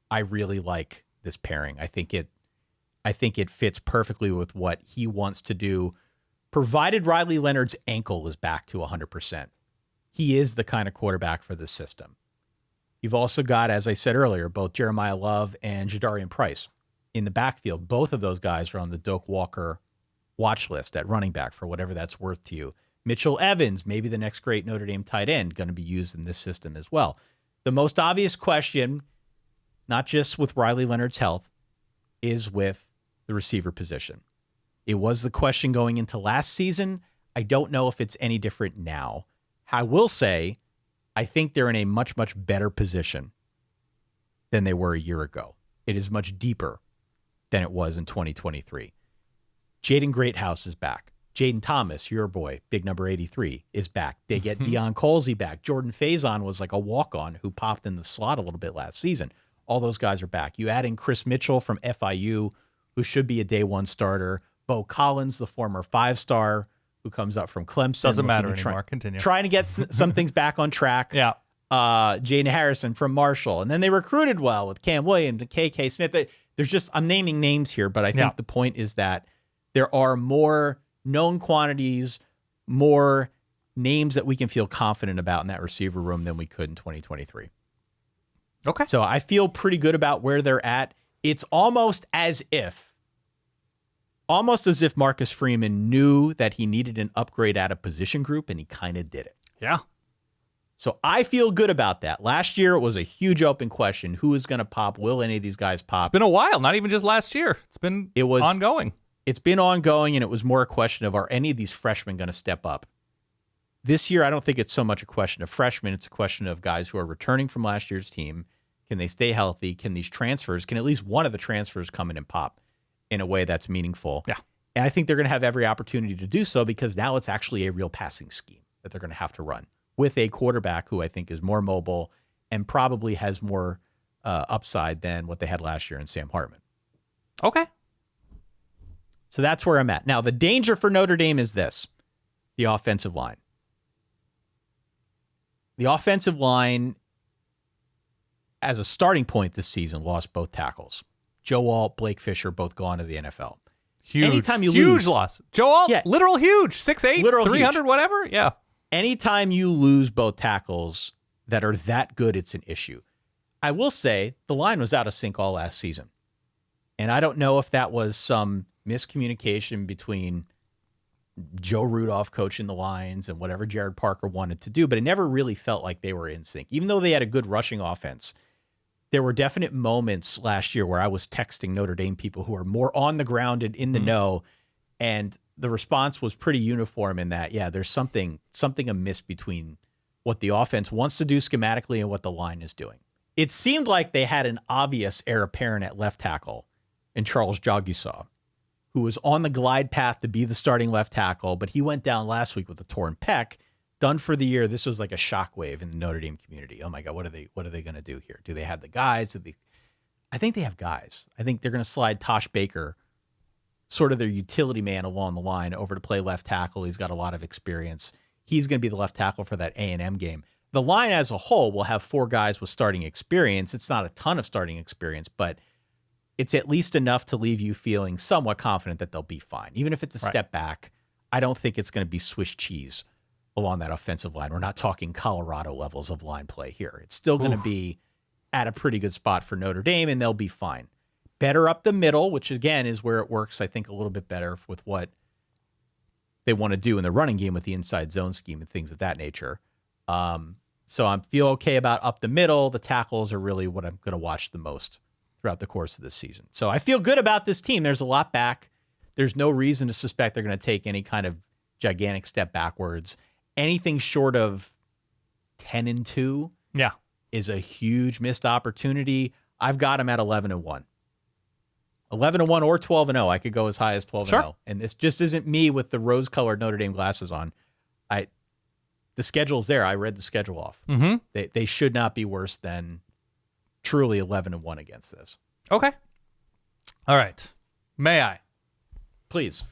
I really like this pairing. I think it fits perfectly with what he wants to do, provided Riley Leonard's ankle is back to 100%. He is the kind of quarterback for this system. You've also got, as I said earlier, both Jeremiah Love and Jadarian Price in the backfield. Both of those guys are on the Doak Walker watch list at running back, for whatever that's worth to you. Mitchell Evans, maybe the next great Notre Dame tight end, going to be used in this system as well. The most obvious question, not just with Riley Leonard's health, is with the receiver position. It was the question going into last season. I don't know if it's any different now. I will say, I think they're in a much, much better position than they were a year ago. It is much deeper than it was in 2023. Jaden Greathouse is back. Jaden Thomas, your boy, big number 83, is back. They get Deion Colsey back. Jordan Faison was like a walk-on who popped in the slot a little bit last season. All those guys are back. You add in Chris Mitchell from FIU, who should be a day one starter. Bo Collins, the former 5-star, who comes up from Clemson.
Doesn't matter anymore. Continue.
Trying to get some things back on track.
Yeah.
Jaden Harrison from Marshall. And then they recruited well with Cam Williams and KK Smith. There's just, I'm naming names here, but I think the point is that there are more known quantities, more names that we can feel confident about in that receiver room than we could in 2023.
Okay.
So I feel pretty good about where they're at. It's almost as if Marcus Freeman knew that he needed an upgrade at a position group, and he kind of did it.
Yeah.
So I feel good about that. Last year, it was a huge open question. Who is going to pop? Will any of these guys pop?
It's been a while, not even just last year. It was ongoing.
It's been ongoing, and it was more a question of, are any of these freshmen going to step up? This year, I don't think it's so much a question of freshmen. It's a question of guys who are returning from last year's team. Can they stay healthy? Can at least one of the transfers come in and pop in a way that's meaningful?
Yeah.
And I think they're going to have every opportunity to do so, because now it's actually a real passing scheme that they're going to have to run with a quarterback who I think is more mobile and probably has more upside than what they had last year in Sam Hartman.
Okay.
So that's where I'm at. Now, the danger for Notre Dame is this: the offensive line. The offensive line, as a starting point this season, lost both tackles. Joe Alt, Blake Fisher, both gone to the NFL.
Huge loss. Joe Alt, literal huge. 6'8", 300, whatever. Yeah.
Anytime you lose both tackles that are that good, it's an issue. I will say the line was out of sync all last season. And I don't know if that was some miscommunication between Joe Rudolph coaching the lines and whatever Jared Parker wanted to do, but it never really felt like they were in sync. Even though they had a good rushing offense, there were definite moments last year where I was texting Notre Dame people who are more on the ground and in the know, and the response was pretty uniform in that, there's something amiss between what the offense wants to do schematically and what the line is doing. It seemed like they had an obvious heir apparent at left tackle in Charles Jagusaw, who was on the glide path to be the starting left tackle, but he went down last week with a torn pec, done for the year. This was like a shockwave in the Notre Dame community. Oh my God, what are they going to do here? Do they have the guys? I think they have guys. I think they're going to slide Tosh Baker, sort of their utility man along the line, over to play left tackle. He's got a lot of experience. He's going to be the left tackle for that A&M game. The line as a whole will have 4 guys with starting experience. It's not a ton of starting experience, but it's at least enough to leave you feeling somewhat confident that they'll be fine. Even if it's a step back, I don't think it's going to be Swiss cheese along that offensive line. We're not talking Colorado levels of line play here. It's still going to be at a pretty good spot for Notre Dame, and they'll be fine. Better up the middle, which again is where it works, I think, a little bit better with what they want to do in the running game with the inside zone scheme and things of that nature. So I feel okay about up the middle. The tackles are really what I'm going to watch the most throughout the course of this season. So I feel good about this team. There's a lot back. There's no reason to suspect they're going to take any kind of gigantic step backwards. Anything short of 10-2 is a huge missed opportunity. I've got them at 11-1. 11-1 or 12-0. I could go as high as 12-0.
Sure.
And this just isn't me with the rose-colored Notre Dame glasses on. The schedule's there. I read the schedule off.
Mm-hmm.
They should not be worse than truly 11-1 against this.
Okay. All right. May I?
Please.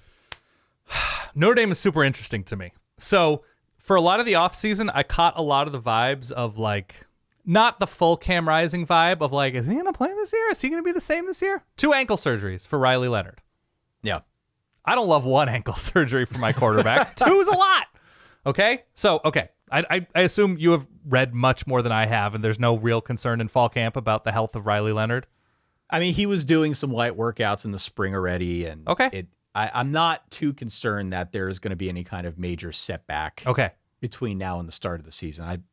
Notre Dame is super interesting to me. So for a lot of the offseason, I caught a lot of the vibes of like, not the full Cam Rising vibe of like, is he going to play this year? Is he going to be the same this year? 2 ankle surgeries for Riley Leonard.
Yeah.
I don't love 1 ankle surgery for my quarterback. 2 is a lot. Okay? So, okay. I assume you have read much more than I have, and there's no real concern in fall camp about the health of Riley Leonard.
I mean, he was doing some light workouts in the spring already, and I'm not too concerned that there's going to be any kind of major setback between now and the start of the season.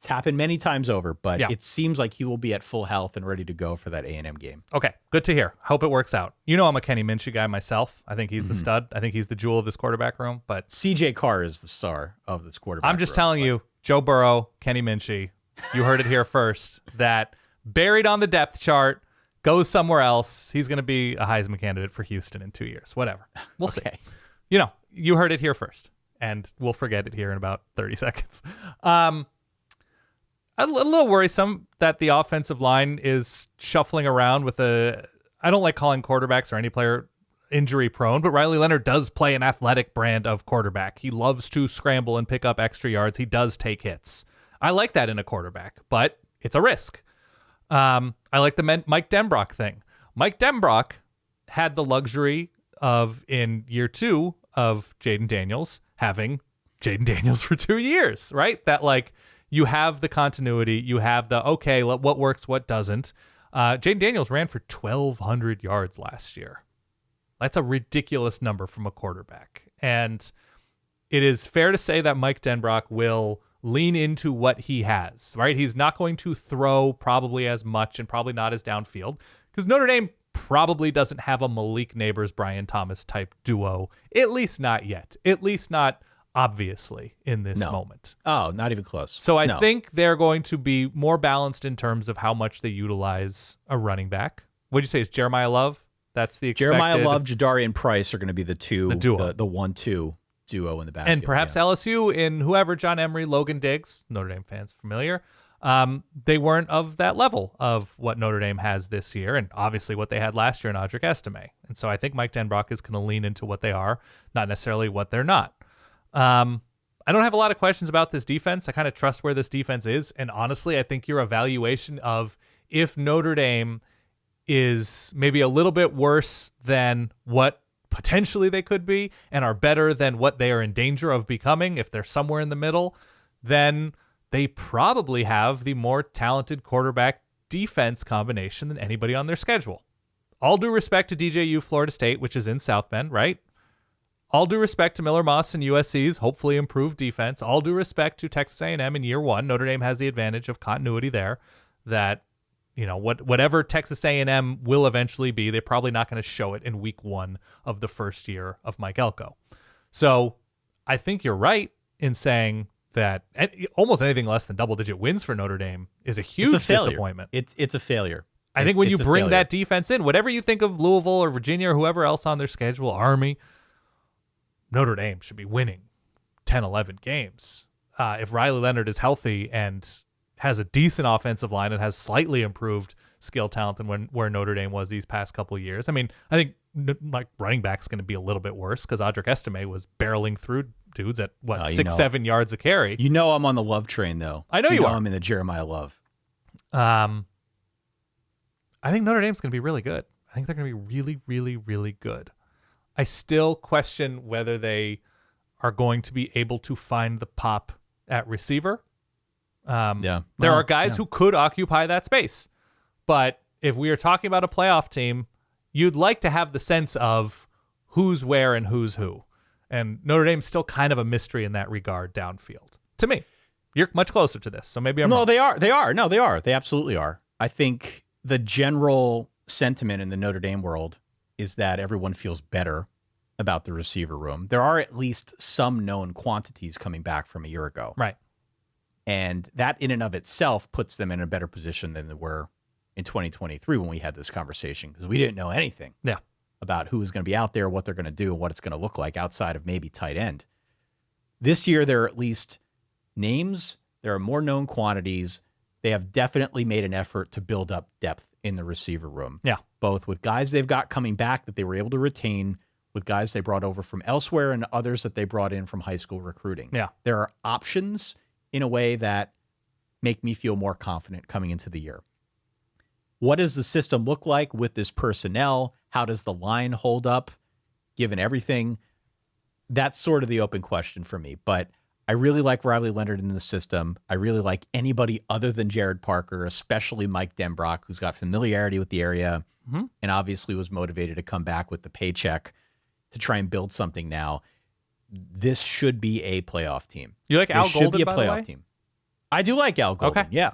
It's happened many times over, but
Yeah.
it seems like he will be at full health and ready to go for that A&M game.
Okay, good to hear. Hope it works out. You know I'm a Kenny Minchey guy myself. I think he's the stud. I think he's the jewel of this quarterback room. But
CJ Carr is the star of this quarterback
I'm just
room,
telling you, Joe Burrow, Kenny Minchey, you heard it here first, that buried on the depth chart, goes somewhere else. He's going to be a Heisman candidate for Houston in 2 years. Whatever. We'll see. You know, you heard it here first, and we'll forget it here in about 30 seconds. A little worrisome that the offensive line is shuffling around with I don't like calling quarterbacks or any player injury prone, but Riley Leonard does play an athletic brand of quarterback. He loves to scramble and pick up extra yards. He does take hits. I like that in a quarterback, but it's a risk. I like the Mike Denbrock thing. Mike Denbrock had the luxury of, in year 2 of Jaden Daniels, having Jaden Daniels for 2 years, right? That, like, you have the continuity, you have the, okay, what works, what doesn't. Jaden Daniels ran for 1,200 yards last year. That's a ridiculous number from a quarterback. And it is fair to say that Mike Denbrock will lean into what he has, right? He's not going to throw probably as much and probably not as downfield, because Notre Dame probably doesn't have a Malik Neighbors, Brian Thomas type duo, at least not yet, at least not obviously in this moment.
Oh, not even close.
So I think they're going to be more balanced in terms of how much they utilize a running back. What'd you say? Is Jeremiah Love? That's the expected.
Jeremiah Love, Jadarian Price are going to be the
duo.
the 1-2 duo in the backfield.
And perhaps LSU in whoever, John Emery, Logan Diggs, Notre Dame fans familiar. They weren't of that level of what Notre Dame has this year, and obviously what they had last year in Audric Estime. And so I think Mike Denbrock is going to lean into what they are, not necessarily what they're not. I don't have a lot of questions about this defense. I kind of trust where this defense is. And honestly, I think your evaluation of if Notre Dame is maybe a little bit worse than what potentially they could be and are better than what they are in danger of becoming, if they're somewhere in the middle, then they probably have the more talented quarterback defense combination than anybody on their schedule. All due respect to DJU Florida State, which is in South Bend, right? All due respect to Miller Moss and USC's hopefully improved defense. All due respect to Texas A&M in year 1. Notre Dame has the advantage of continuity there that, you know, whatever Texas A&M will eventually be, they're probably not going to show it in week 1 of the first year of Mike Elko. So I think you're right in saying that almost anything less than double-digit wins for Notre Dame is a huge disappointment.
It's a failure.
I think when you bring that defense in, whatever you think of Louisville or Virginia or whoever else on their schedule, Army, Notre Dame should be winning 10, 11 games. If Riley Leonard is healthy and has a decent offensive line and has slightly improved skill talent than where Notre Dame was these past couple of years. I mean, I think like running back's going to be a little bit worse because Audric Estime was barreling through dudes at 6-7 yards a carry.
You know I'm on the Love train though.
I know you are.
I'm in the Jeremiah Love.
I think Notre Dame's going to be really good. I think they're going to be really, really, really good. I still question whether they are going to be able to find the pop at receiver. There are guys who could occupy that space. But if we are talking about a playoff team, you'd like to have the sense of who's where and who's who. And Notre Dame's still kind of a mystery in that regard downfield. To me, you're much closer to this, so maybe I'm wrong.
No, they are. They are. No, they are. They absolutely are. I think the general sentiment in the Notre Dame world is that everyone feels better about the receiver room. There are at least some known quantities coming back from a year ago.
Right.
And that in and of itself puts them in a better position than they were in 2023 when we had this conversation, because we didn't know anything about who was going to be out there, what they're going to do, and what it's going to look like outside of maybe tight end. This year, there are at least names. There are more known quantities. They have definitely made an effort to build up depth in the receiver room.
Yeah.
Both with guys they've got coming back that they were able to retain, with guys they brought over from elsewhere and others that they brought in from high school recruiting.
Yeah.
There are options in a way that make me feel more confident coming into the year. What does the system look like with this personnel? How does the line hold up given everything? That's sort of the open question for me. But I really like Riley Leonard in the system. I really like anybody other than Jared Parker, especially Mike Denbrock, who's got familiarity with the area and obviously was motivated to come back with the paycheck to try and build something now. This should be a playoff team.
You like Al Golden,
should be a
by the way?
playoff team. I do like Al Golden.
Okay.
Yeah,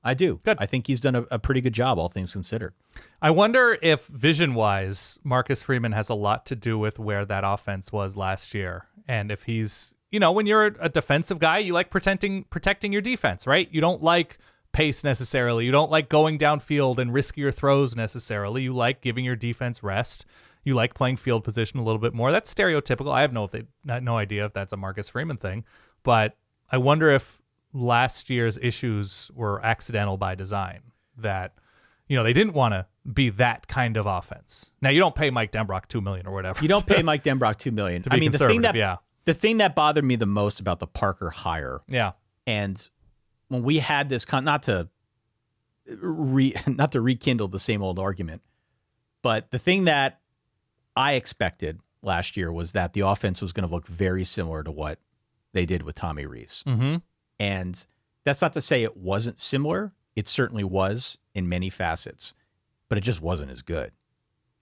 I do.
Good.
I think he's done a pretty good job, all things considered.
I wonder if vision-wise, Marcus Freeman has a lot to do with where that offense was last year. And if he's, when you're a defensive guy, you like protecting your defense, right? You don't like pace necessarily. You don't like going downfield and riskier throws necessarily. You like giving your defense rest. You like playing field position a little bit more. That's stereotypical. I have no idea if that's a Marcus Freeman thing, but I wonder if last year's issues were accidental by design, that they didn't want to be that kind of offense. Now, you don't pay Mike Denbrock $2 million or whatever.
You don't pay Mike Denbrock $2 million.
To be conservative,
the thing that bothered me the most about the Parker hire, and when we had this, not to rekindle the same old argument, but the thing that I expected last year was that the offense was going to look very similar to what they did with Tommy Rees.
Mm-hmm.
And that's not to say it wasn't similar. It certainly was in many facets, but it just wasn't as good.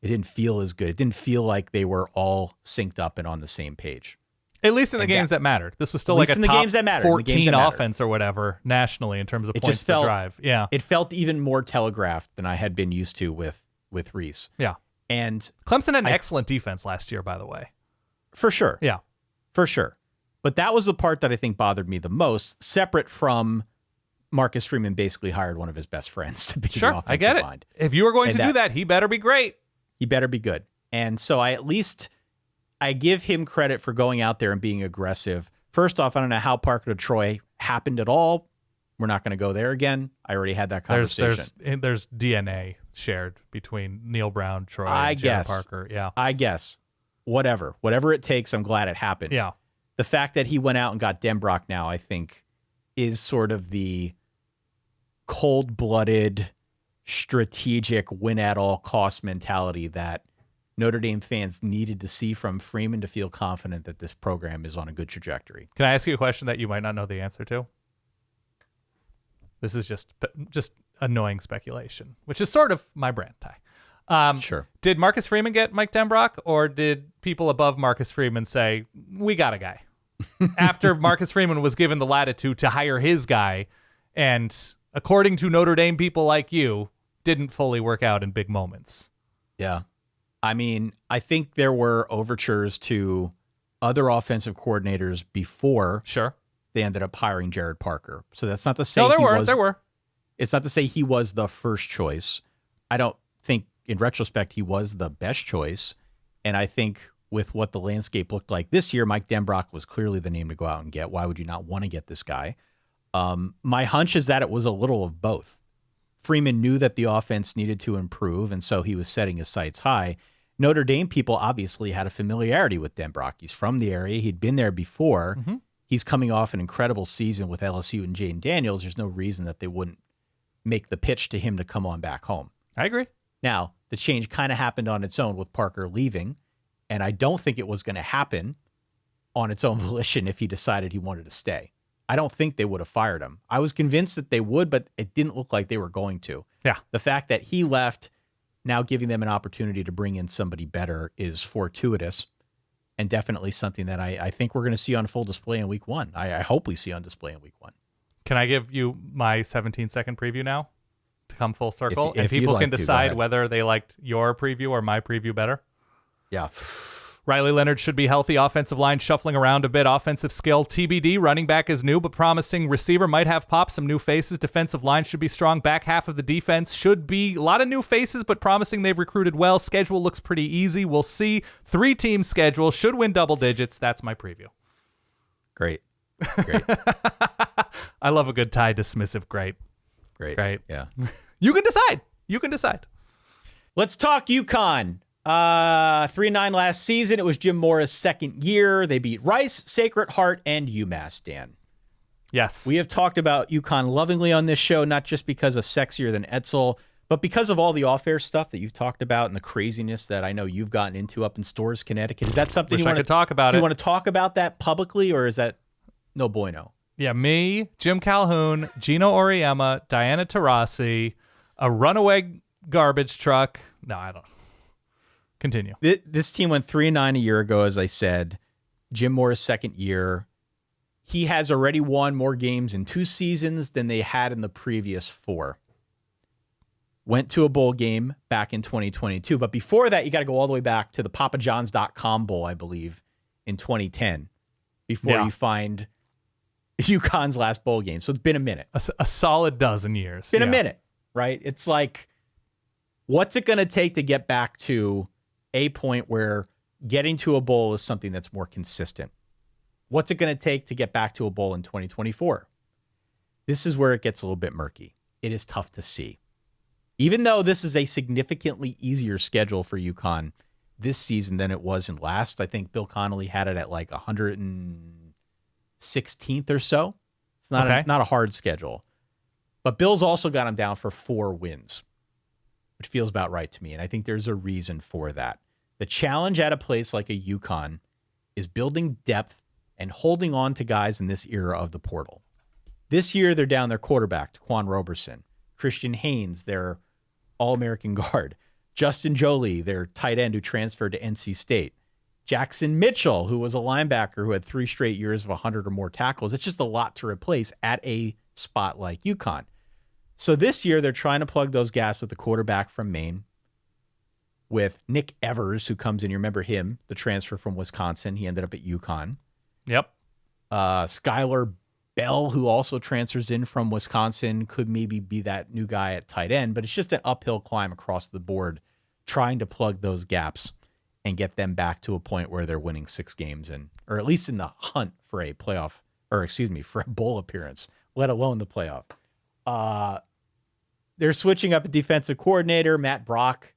It didn't feel as good. It didn't feel like they were all synced up and on the same page.
At least in the games that mattered. This was still like a top 14 offense or whatever nationally in terms of points per drive. Yeah.
It felt even more telegraphed than I had been used to with Rees.
Yeah.
And
Clemson had an excellent defense last year, by the way.
For sure.
Yeah.
For sure. But that was the part that I think bothered me the most, separate from Marcus Freeman basically hired one of his best friends to be the offensive
I get it.
mind.
If you were going to do that, he better be great.
He better be good. And so I give him credit for going out there and being aggressive. First off, I don't know how Parker to Troy happened at all. We're not going to go there again. I already had that conversation.
There's DNA shared between Neil Brown, Troy, and Jared Parker. Yeah.
I guess. Whatever it takes, I'm glad it happened.
Yeah.
The fact that he went out and got Denbrock now, I think, is sort of the cold-blooded, strategic, win-at-all-cost mentality that Notre Dame fans needed to see from Freeman to feel confident that this program is on a good trajectory.
Can I ask you a question that you might not know the answer to? This is just annoying speculation, which is sort of my brand, Ty.
Sure.
Did Marcus Freeman get Mike Denbrock, or did people above Marcus Freeman say, we got a guy? After Marcus Freeman was given the latitude to hire his guy, and according to Notre Dame people like you, didn't fully work out in big moments.
Yeah. I mean, I think there were overtures to other offensive coordinators before they ended up hiring Jared Parker. So that's not to say
there were.
It's not to say he was the first choice. I don't think in retrospect he was the best choice. And I think with what the landscape looked like this year, Mike Denbrock was clearly the name to go out and get. Why would you not want to get this guy? My hunch is that it was a little of both. Freeman knew that the offense needed to improve, and so he was setting his sights high. Notre Dame people obviously had a familiarity with Denbrock. He's from the area. He'd been there before. Mm-hmm. He's coming off an incredible season with LSU and Jane Daniels. There's no reason that they wouldn't make the pitch to him to come on back home.
I agree.
Now, the change kind of happened on its own with Parker leaving, and I don't think it was going to happen on its own volition if he decided he wanted to stay. I don't think they would have fired him. I was convinced that they would, but it didn't look like they were going to.
Yeah.
The fact that he left, now giving them an opportunity to bring in somebody better, is fortuitous and definitely something that I think we're going to see on full display in week one. I hope we see on display in week one.
Can I give you my 17-second preview now to come full circle?
If
people
like
can decide whether they liked your preview or my preview better?
Yeah.
Riley Leonard should be healthy. Offensive line shuffling around a bit. Offensive skill TBD. Running back is new but promising. Receiver might have pop. Some new faces. Defensive line should be strong. Back half of the defense should be a lot of new faces but promising. They've recruited well. Schedule looks pretty easy. We'll see. 3-team schedule. Should win double digits. That's my preview.
Great.
I love a good tie dismissive. Great.
Yeah.
You can decide.
Let's talk UConn. 3-9 last season. It was Jim Mora's second year. They beat Rice, Sacred Heart, and UMass, Dan.
Yes.
We have talked about UConn lovingly on this show, not just because of Sexier Than Etzel, but because of all the off-air stuff that you've talked about and the craziness that I know you've gotten into up in Storrs, Connecticut. Is that something you want to
talk about?
Do you want to talk about that publicly, or is that no bueno?
Yeah, me, Jim Calhoun, Gino Oriema, Diana Taurasi, a runaway garbage truck. No, I don't. Continue.
This team went 3-9 a year ago, as I said. Jim Mora's second year. he has already won more games in 2 seasons than they had in the previous 4. Went to a bowl game back in 2022. But before that, you got to go all the way back to the papajohns.com bowl, I believe, in 2010 before you find UConn's last bowl game. So it's been a minute.
A solid dozen years.
Been a minute, right? It's like, what's it going to take to get back to a point where getting to a bowl is something that's more consistent? What's it going to take to get back to a bowl in 2024? This is where it gets a little bit murky. It is tough to see. Even though this is a significantly easier schedule for UConn this season than it was in last, I think Bill Connolly had it at like 116th or so. It's not not a hard schedule. But Bill's also got him down for 4 wins, which feels about right to me. And I think there's a reason for that. The challenge at a place like a UConn is building depth and holding on to guys in this era of the portal. This year, they're down their quarterback, Quan Roberson. Christian Haynes, their All-American guard. Justin Jolie, their tight end who transferred to NC State. Jackson Mitchell, who was a linebacker who had 3 straight years of 100 or more tackles. It's just a lot to replace at a spot like UConn. So this year, they're trying to plug those gaps with the quarterback from Maine, with Nick Evers, who comes in. You remember him, the transfer from Wisconsin. He ended up at UConn.
Yep.
Skylar Bell, who also transfers in from Wisconsin, could maybe be that new guy at tight end, but it's just an uphill climb across the board, trying to plug those gaps and get them back to a point where they're winning 6 games or at least in the hunt for a playoff, for a bowl appearance, let alone the playoff. They're switching up a defensive coordinator, Matt Brock.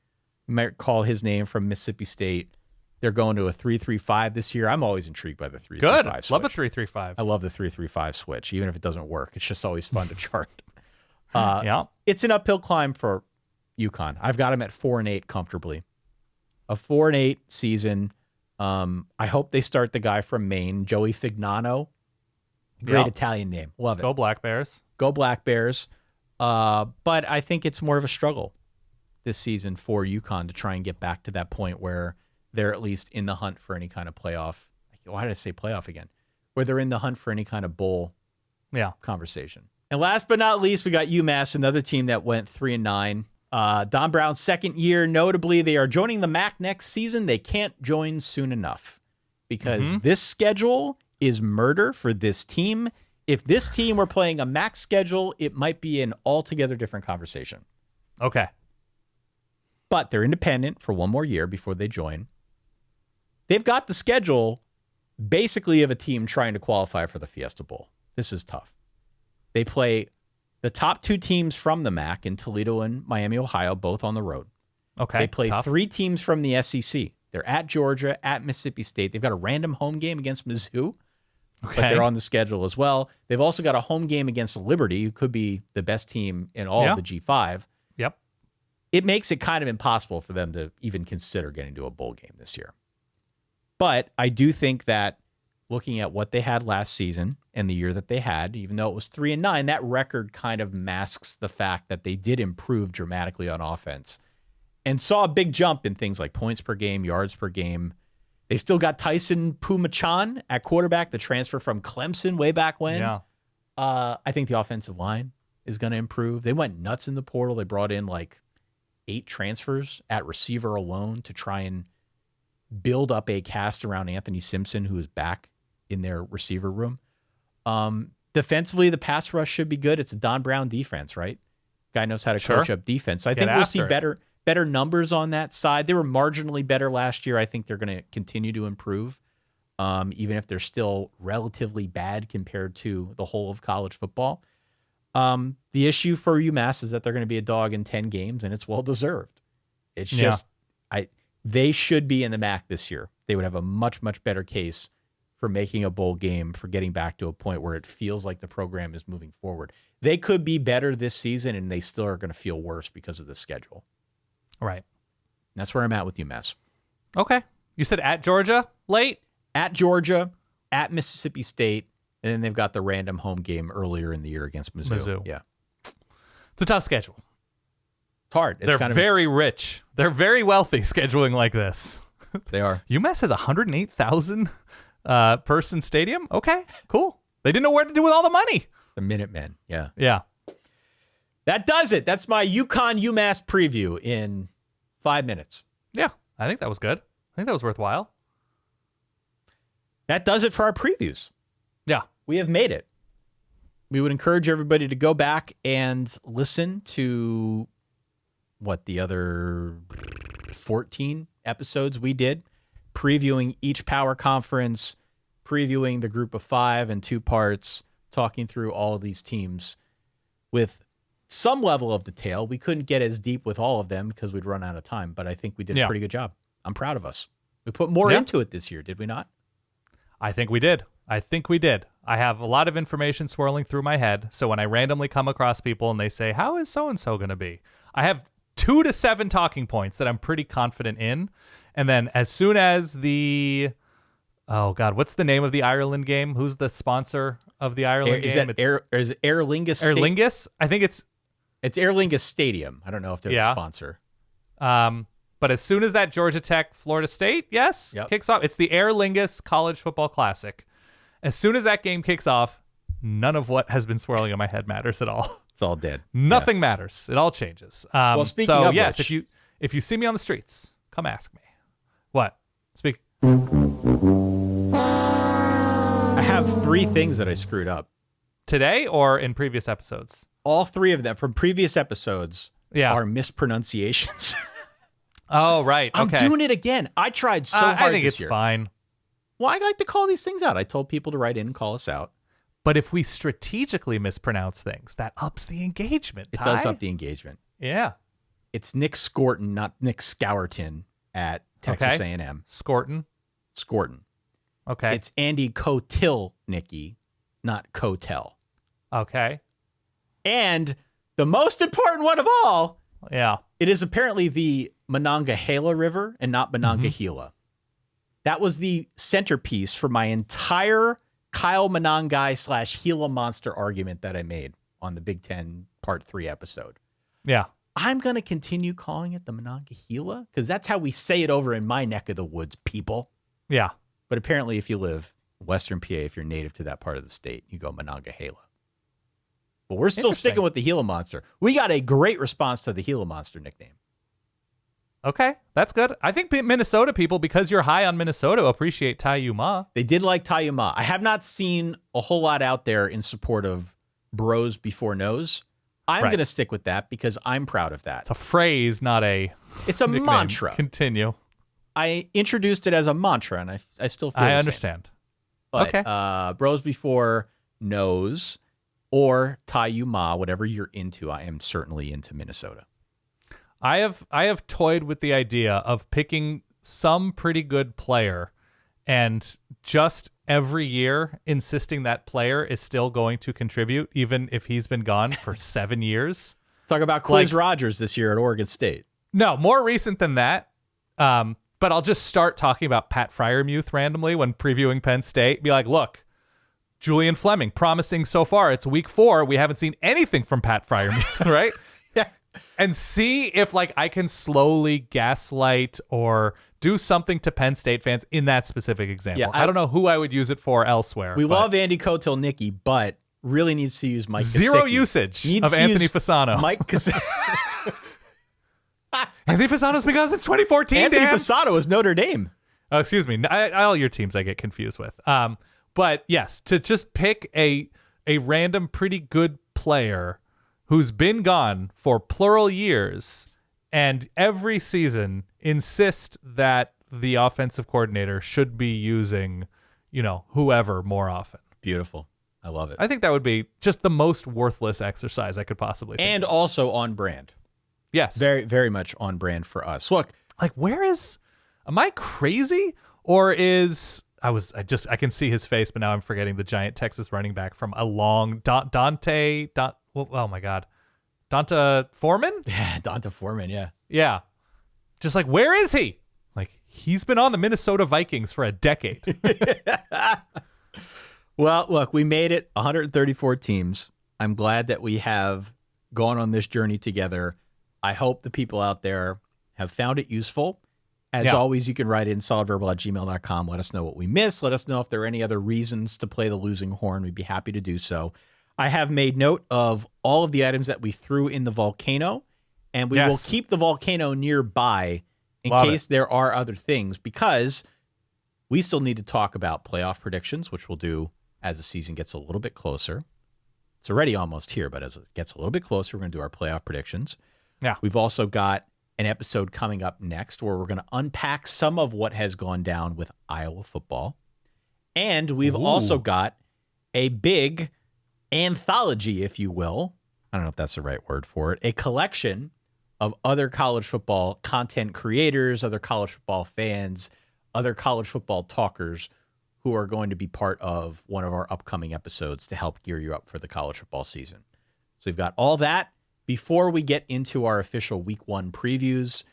You might recall his name from Mississippi State. They're going to a 3-3-5 this year. I'm always intrigued by the 3-3-5
Good.
switch.
Love a 3-3-5.
I love the 3-3-5 switch, even if it doesn't work. It's just always fun to chart. It's an uphill climb for UConn. I've got them at 4-8 comfortably. A 4-8 season. I hope they start the guy from Maine, Joey Fignano. Great Italian name. Love it.
Go Black Bears.
Go Black Bears. But I think it's more of a struggle this season for UConn to try and get back to that point where they're at least in the hunt for any kind of playoff. Why did I say playoff again? Where they're in the hunt for any kind of bowl conversation. And last but not least, we got UMass, another team that went 3-9. Don Brown's second year. Notably, they are joining the MAC next season. They can't join soon enough because this schedule is murder for this team. If this team were playing a MAC schedule, it might be an altogether different conversation.
Okay.
But they're independent for one more year before they join. They've got the schedule basically of a team trying to qualify for the Fiesta Bowl. This is tough. They play the top 2 teams from the MAC in Toledo and Miami, Ohio, both on the road.
Okay.
They play 3 teams from the SEC. They're at Georgia, at Mississippi State. They've got a random home game against Mizzou, but they're on the schedule as well. They've also got a home game against Liberty, who could be the best team in all of the G5.
Yep.
It makes it kind of impossible for them to even consider getting to a bowl game this year. But I do think that looking at what they had last season and the year that they had, even though it was 3-9, that record kind of masks the fact that they did improve dramatically on offense and saw a big jump in things like points per game, yards per game. They still got Tyson Pumachan at quarterback, the transfer from Clemson way back when.
Yeah.
I think the offensive line is going to improve. They went nuts in the portal. They brought in like 8 transfers at receiver alone to try and build up a cast around Anthony Simpson, who is back in their receiver room. Defensively, the pass rush should be good. It's a Don Brown defense, right? Guy knows how to coach up defense. So I think we'll see better numbers on that side. They were marginally better last year. I think they're going to continue to improve, even if they're still relatively bad compared to the whole of college football. The issue for UMass is that they're going to be a dog in 10 games, and it's well-deserved. It's just they should be in the MAC this year. They would have a much, much better case for making a bowl game, for getting back to a point where it feels like the program is moving forward. They could be better this season, and they still are going to feel worse because of the schedule.
Right.
And that's where I'm at with UMass.
Okay. You said at Georgia late?
At Georgia, at Mississippi State, and then they've got the random home game earlier in the year against Mizzou. Yeah.
It's a tough schedule.
It's hard. It's
They're very rich. They're very wealthy scheduling like this.
They are.
UMass has 108,000 person stadium. Okay, cool. They didn't know where to do with all the money.
The Minutemen. Yeah.
Yeah.
That does it. That's my UConn UMass preview in 5 minutes.
Yeah. I think that was good. I think that was worthwhile.
That does it for our previews.
Yeah.
We have made it. We would encourage everybody to go back and listen to the other 14 episodes we did, previewing each power conference, previewing the group of 5 in 2 parts, talking through all of these teams with some level of detail. We couldn't get as deep with all of them because we'd run out of time, but I think we did a pretty good job. I'm proud of us. We put more into it this year, did we not?
I think we did. I have a lot of information swirling through my head, so when I randomly come across people and they say, how is so-and-so going to be? I have 2 to 7 talking points that I'm pretty confident in, and then as soon as what's the name of the Ireland game? Who's the sponsor of the Ireland game?
Is it Aer Lingus?
Aer Lingus? I think it's
Aer Lingus Stadium. I don't know if they're the sponsor.
But as soon as that Georgia Tech Florida State, kicks off, it's the Aer Lingus College Football Classic. As soon as that game kicks off, none of what has been swirling in my head matters at all.
It's all dead.
Nothing matters. It all changes.
Well, speaking of
yes,
which,
if you see me on the streets, come ask me. What? Speak.
I have 3 things that I screwed up.
Today or in previous episodes?
All 3 of them from previous episodes are mispronunciations.
Oh, right.
Okay. I'm doing it again. I tried so hard
I think
this
it's
year.
Fine.
Well, I like to call these things out. I told people to write in and call us out.
But if we strategically mispronounce things, that ups the engagement.
It does up the engagement.
Yeah.
It's Nick Scorton, not Nick Scourton at Texas A&M.
Scorton. Okay.
It's Andy Kotilnicki, not Kotel.
Okay.
And the most important one of all, it is apparently the Monongahela River and not Monongahela. That was the centerpiece for my entire Kyle Monongai / Gila Monster argument that I made on the Big Ten Part 3 episode.
Yeah.
I'm going to continue calling it the Monongahela because that's how we say it over in my neck of the woods, people.
Yeah.
But apparently if you live in Western PA, if you're native to that part of the state, you go Monongahela. But we're still sticking with the Gila Monster. We got a great response to the Gila Monster nickname.
Okay, that's good. I think Minnesota people, because you're high on Minnesota, appreciate Ty-U-Ma.
They did like Ty-U-Ma. I have not seen a whole lot out there in support of bros before nose. I'm going to stick with that because I'm proud of that.
It's a phrase, not a
It's a
nickname.
mantra.
Continue.
I introduced it as a mantra, and I still feel
I understand.
But,
okay.
Bros before nose or Ty-U-Ma, whatever you're into, I am certainly into Minnesota.
I have toyed with the idea of picking some pretty good player and just every year insisting that player is still going to contribute, even if he's been gone for 7 years.
Talk about Quiz Rogers this year at Oregon State.
No, more recent than that. But I'll just start talking about Pat Freiermuth randomly when previewing Penn State. Be like, look, Julian Fleming, promising so far. It's week 4. We haven't seen anything from Pat Freiermuth, right? And see if I can slowly gaslight or do something to Penn State fans in that specific example. Yeah, I don't know who I would use it for elsewhere.
We love Andy Kotelnicki, but really needs to use Mike
Zero
Gesicki.
Usage of Anthony Fasano.
Mike Gesicki.
Anthony Fasano's been gone since 2014,
Anthony Fasano is Notre Dame.
Oh, excuse me. All your teams I get confused with. But yes, to just pick a random pretty good player who's been gone for plural years and every season insist that the offensive coordinator should be using, whoever more often.
Beautiful. I love it.
I think that would be just the most worthless exercise I could possibly think.
And also on brand.
Yes.
Very, very much on brand for us. Look,
am I crazy or I can see his face, but now I'm forgetting the giant Texas running back from a long oh my God. Donta Foreman?
Yeah, Donta Foreman, yeah.
Yeah. Just where is he? He's been on the Minnesota Vikings for a decade.
Well, look, we made it 134 teams. I'm glad that we have gone on this journey together. I hope the people out there have found it useful. As always, you can write in solidverbal@gmail.com. Let us know what we missed. Let us know if there are any other reasons to play the losing horn. We'd be happy to do so. I have made note of all of the items that we threw in the volcano, and we will keep the volcano nearby in case there are other things, because we still need to talk about playoff predictions, which we'll do as the season gets a little bit closer. It's already almost here, but as it gets a little bit closer, we're going to do our playoff predictions.
Yeah.
We've also got an episode coming up next where we're going to unpack some of what has gone down with Iowa football. And we've also got a big anthology, if you will. I don't know if that's the right word for it. A collection of other college football content creators, other college football fans, other college football talkers who are going to be part of one of our upcoming episodes to help gear you up for the college football season. So we've got all that. Before we get into our official week 1 previews,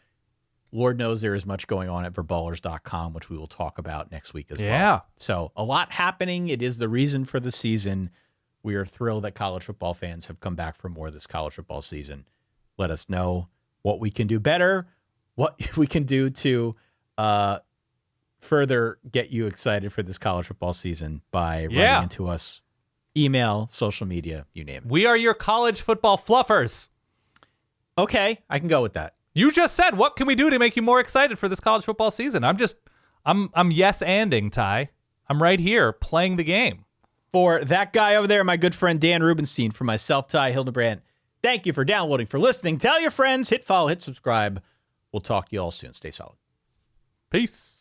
Lord knows there is much going on at verballers.com, which we will talk about next week as well. So a lot happening. It is the reason for the season. We are thrilled that college football fans have come back for more this college football season. Let us know what we can do better, what we can do to further get you excited for this college football season by writing into us. Email, social media, you name it.
We are your college football fluffers.
Okay, I can go with that.
You just said, what can we do to make you more excited for this college football season? I'm yes-anding, Ty. I'm right here playing the game.
For that guy over there, my good friend Dan Rubenstein, for myself, Ty Hildebrand, thank you for downloading, for listening. Tell your friends, hit follow, hit subscribe. We'll talk to you all soon. Stay solid.
Peace.